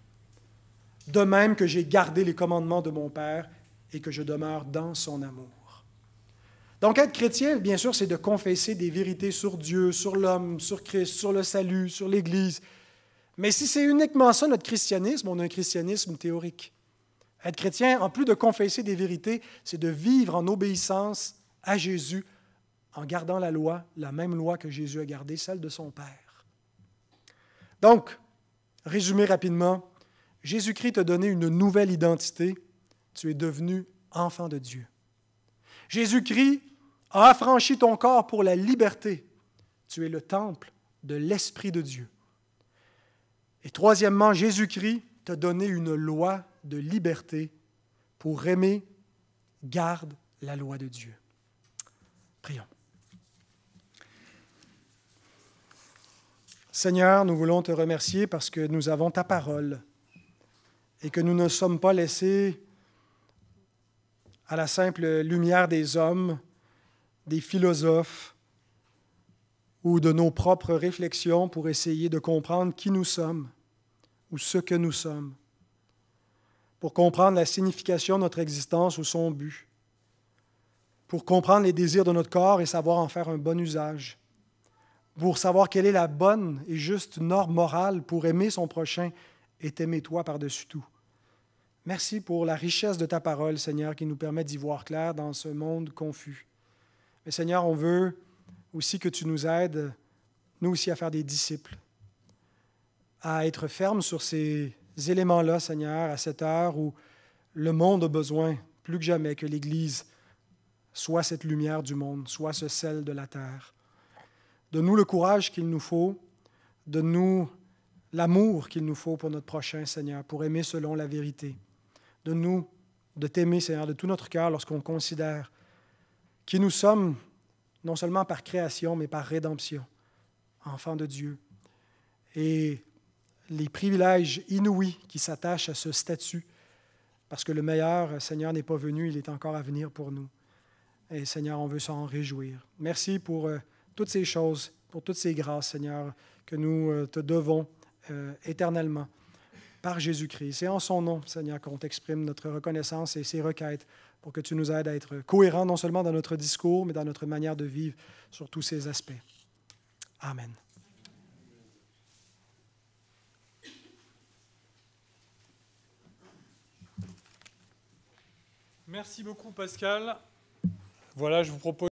Speaker 2: de même que j'ai gardé les commandements de mon Père et que je demeure dans son amour. Donc, être chrétien, bien sûr, c'est de confesser des vérités sur Dieu, sur l'homme, sur Christ, sur le salut, sur l'Église. Mais si c'est uniquement ça, notre christianisme, on a un christianisme théorique. Être chrétien, en plus de confesser des vérités, c'est de vivre en obéissance à Jésus, en gardant la loi, la même loi que Jésus a gardée, celle de son Père. Donc, résumé rapidement, Jésus-Christ t'a donné une nouvelle identité. Tu es devenu enfant de Dieu. Jésus-Christ a affranchi ton corps pour la liberté. Tu es le temple de l'Esprit de Dieu. Et troisièmement, Jésus-Christ t'a donné une loi de liberté pour aimer, garde la loi de Dieu. Prions. Seigneur, nous voulons te remercier parce que nous avons ta parole et que nous ne sommes pas laissés à la simple lumière des hommes, des philosophes ou de nos propres réflexions pour essayer de comprendre qui nous sommes ou ce que nous sommes, pour comprendre la signification de notre existence ou son but, pour comprendre les désirs de notre corps et savoir en faire un bon usage, pour savoir quelle est la bonne et juste norme morale pour aimer son prochain et t'aimer toi par-dessus tout. Merci pour la richesse de ta parole, Seigneur, qui nous permet d'y voir clair dans ce monde confus. Mais Seigneur, on veut aussi que tu nous aides, nous aussi, à faire des disciples, à être fermes sur ces éléments-là, Seigneur, à cette heure où le monde a besoin, plus que jamais, que l'Église soit cette lumière du monde, soit ce sel de la terre. Donne-nous le courage qu'il nous faut, donne-nous l'amour qu'il nous faut pour notre prochain, Seigneur, pour aimer selon la vérité. Donne-nous de t'aimer, Seigneur, de tout notre cœur lorsqu'on considère qui nous sommes, non seulement par création, mais par rédemption, enfants de Dieu. Et les privilèges inouïs qui s'attachent à ce statut, parce que le meilleur, Seigneur, n'est pas venu, il est encore à venir pour nous. Et Seigneur, on veut s'en réjouir. Merci pour toutes ces choses, pour toutes ces grâces, Seigneur, que nous te devons éternellement par Jésus-Christ. C'est en son nom, Seigneur, qu'on t'exprime notre reconnaissance et ses requêtes pour que tu nous aides à être cohérents non seulement dans notre discours, mais dans notre manière de vivre sur tous ces aspects. Amen.
Speaker 1: Merci beaucoup, Pascal. Voilà, je vous propose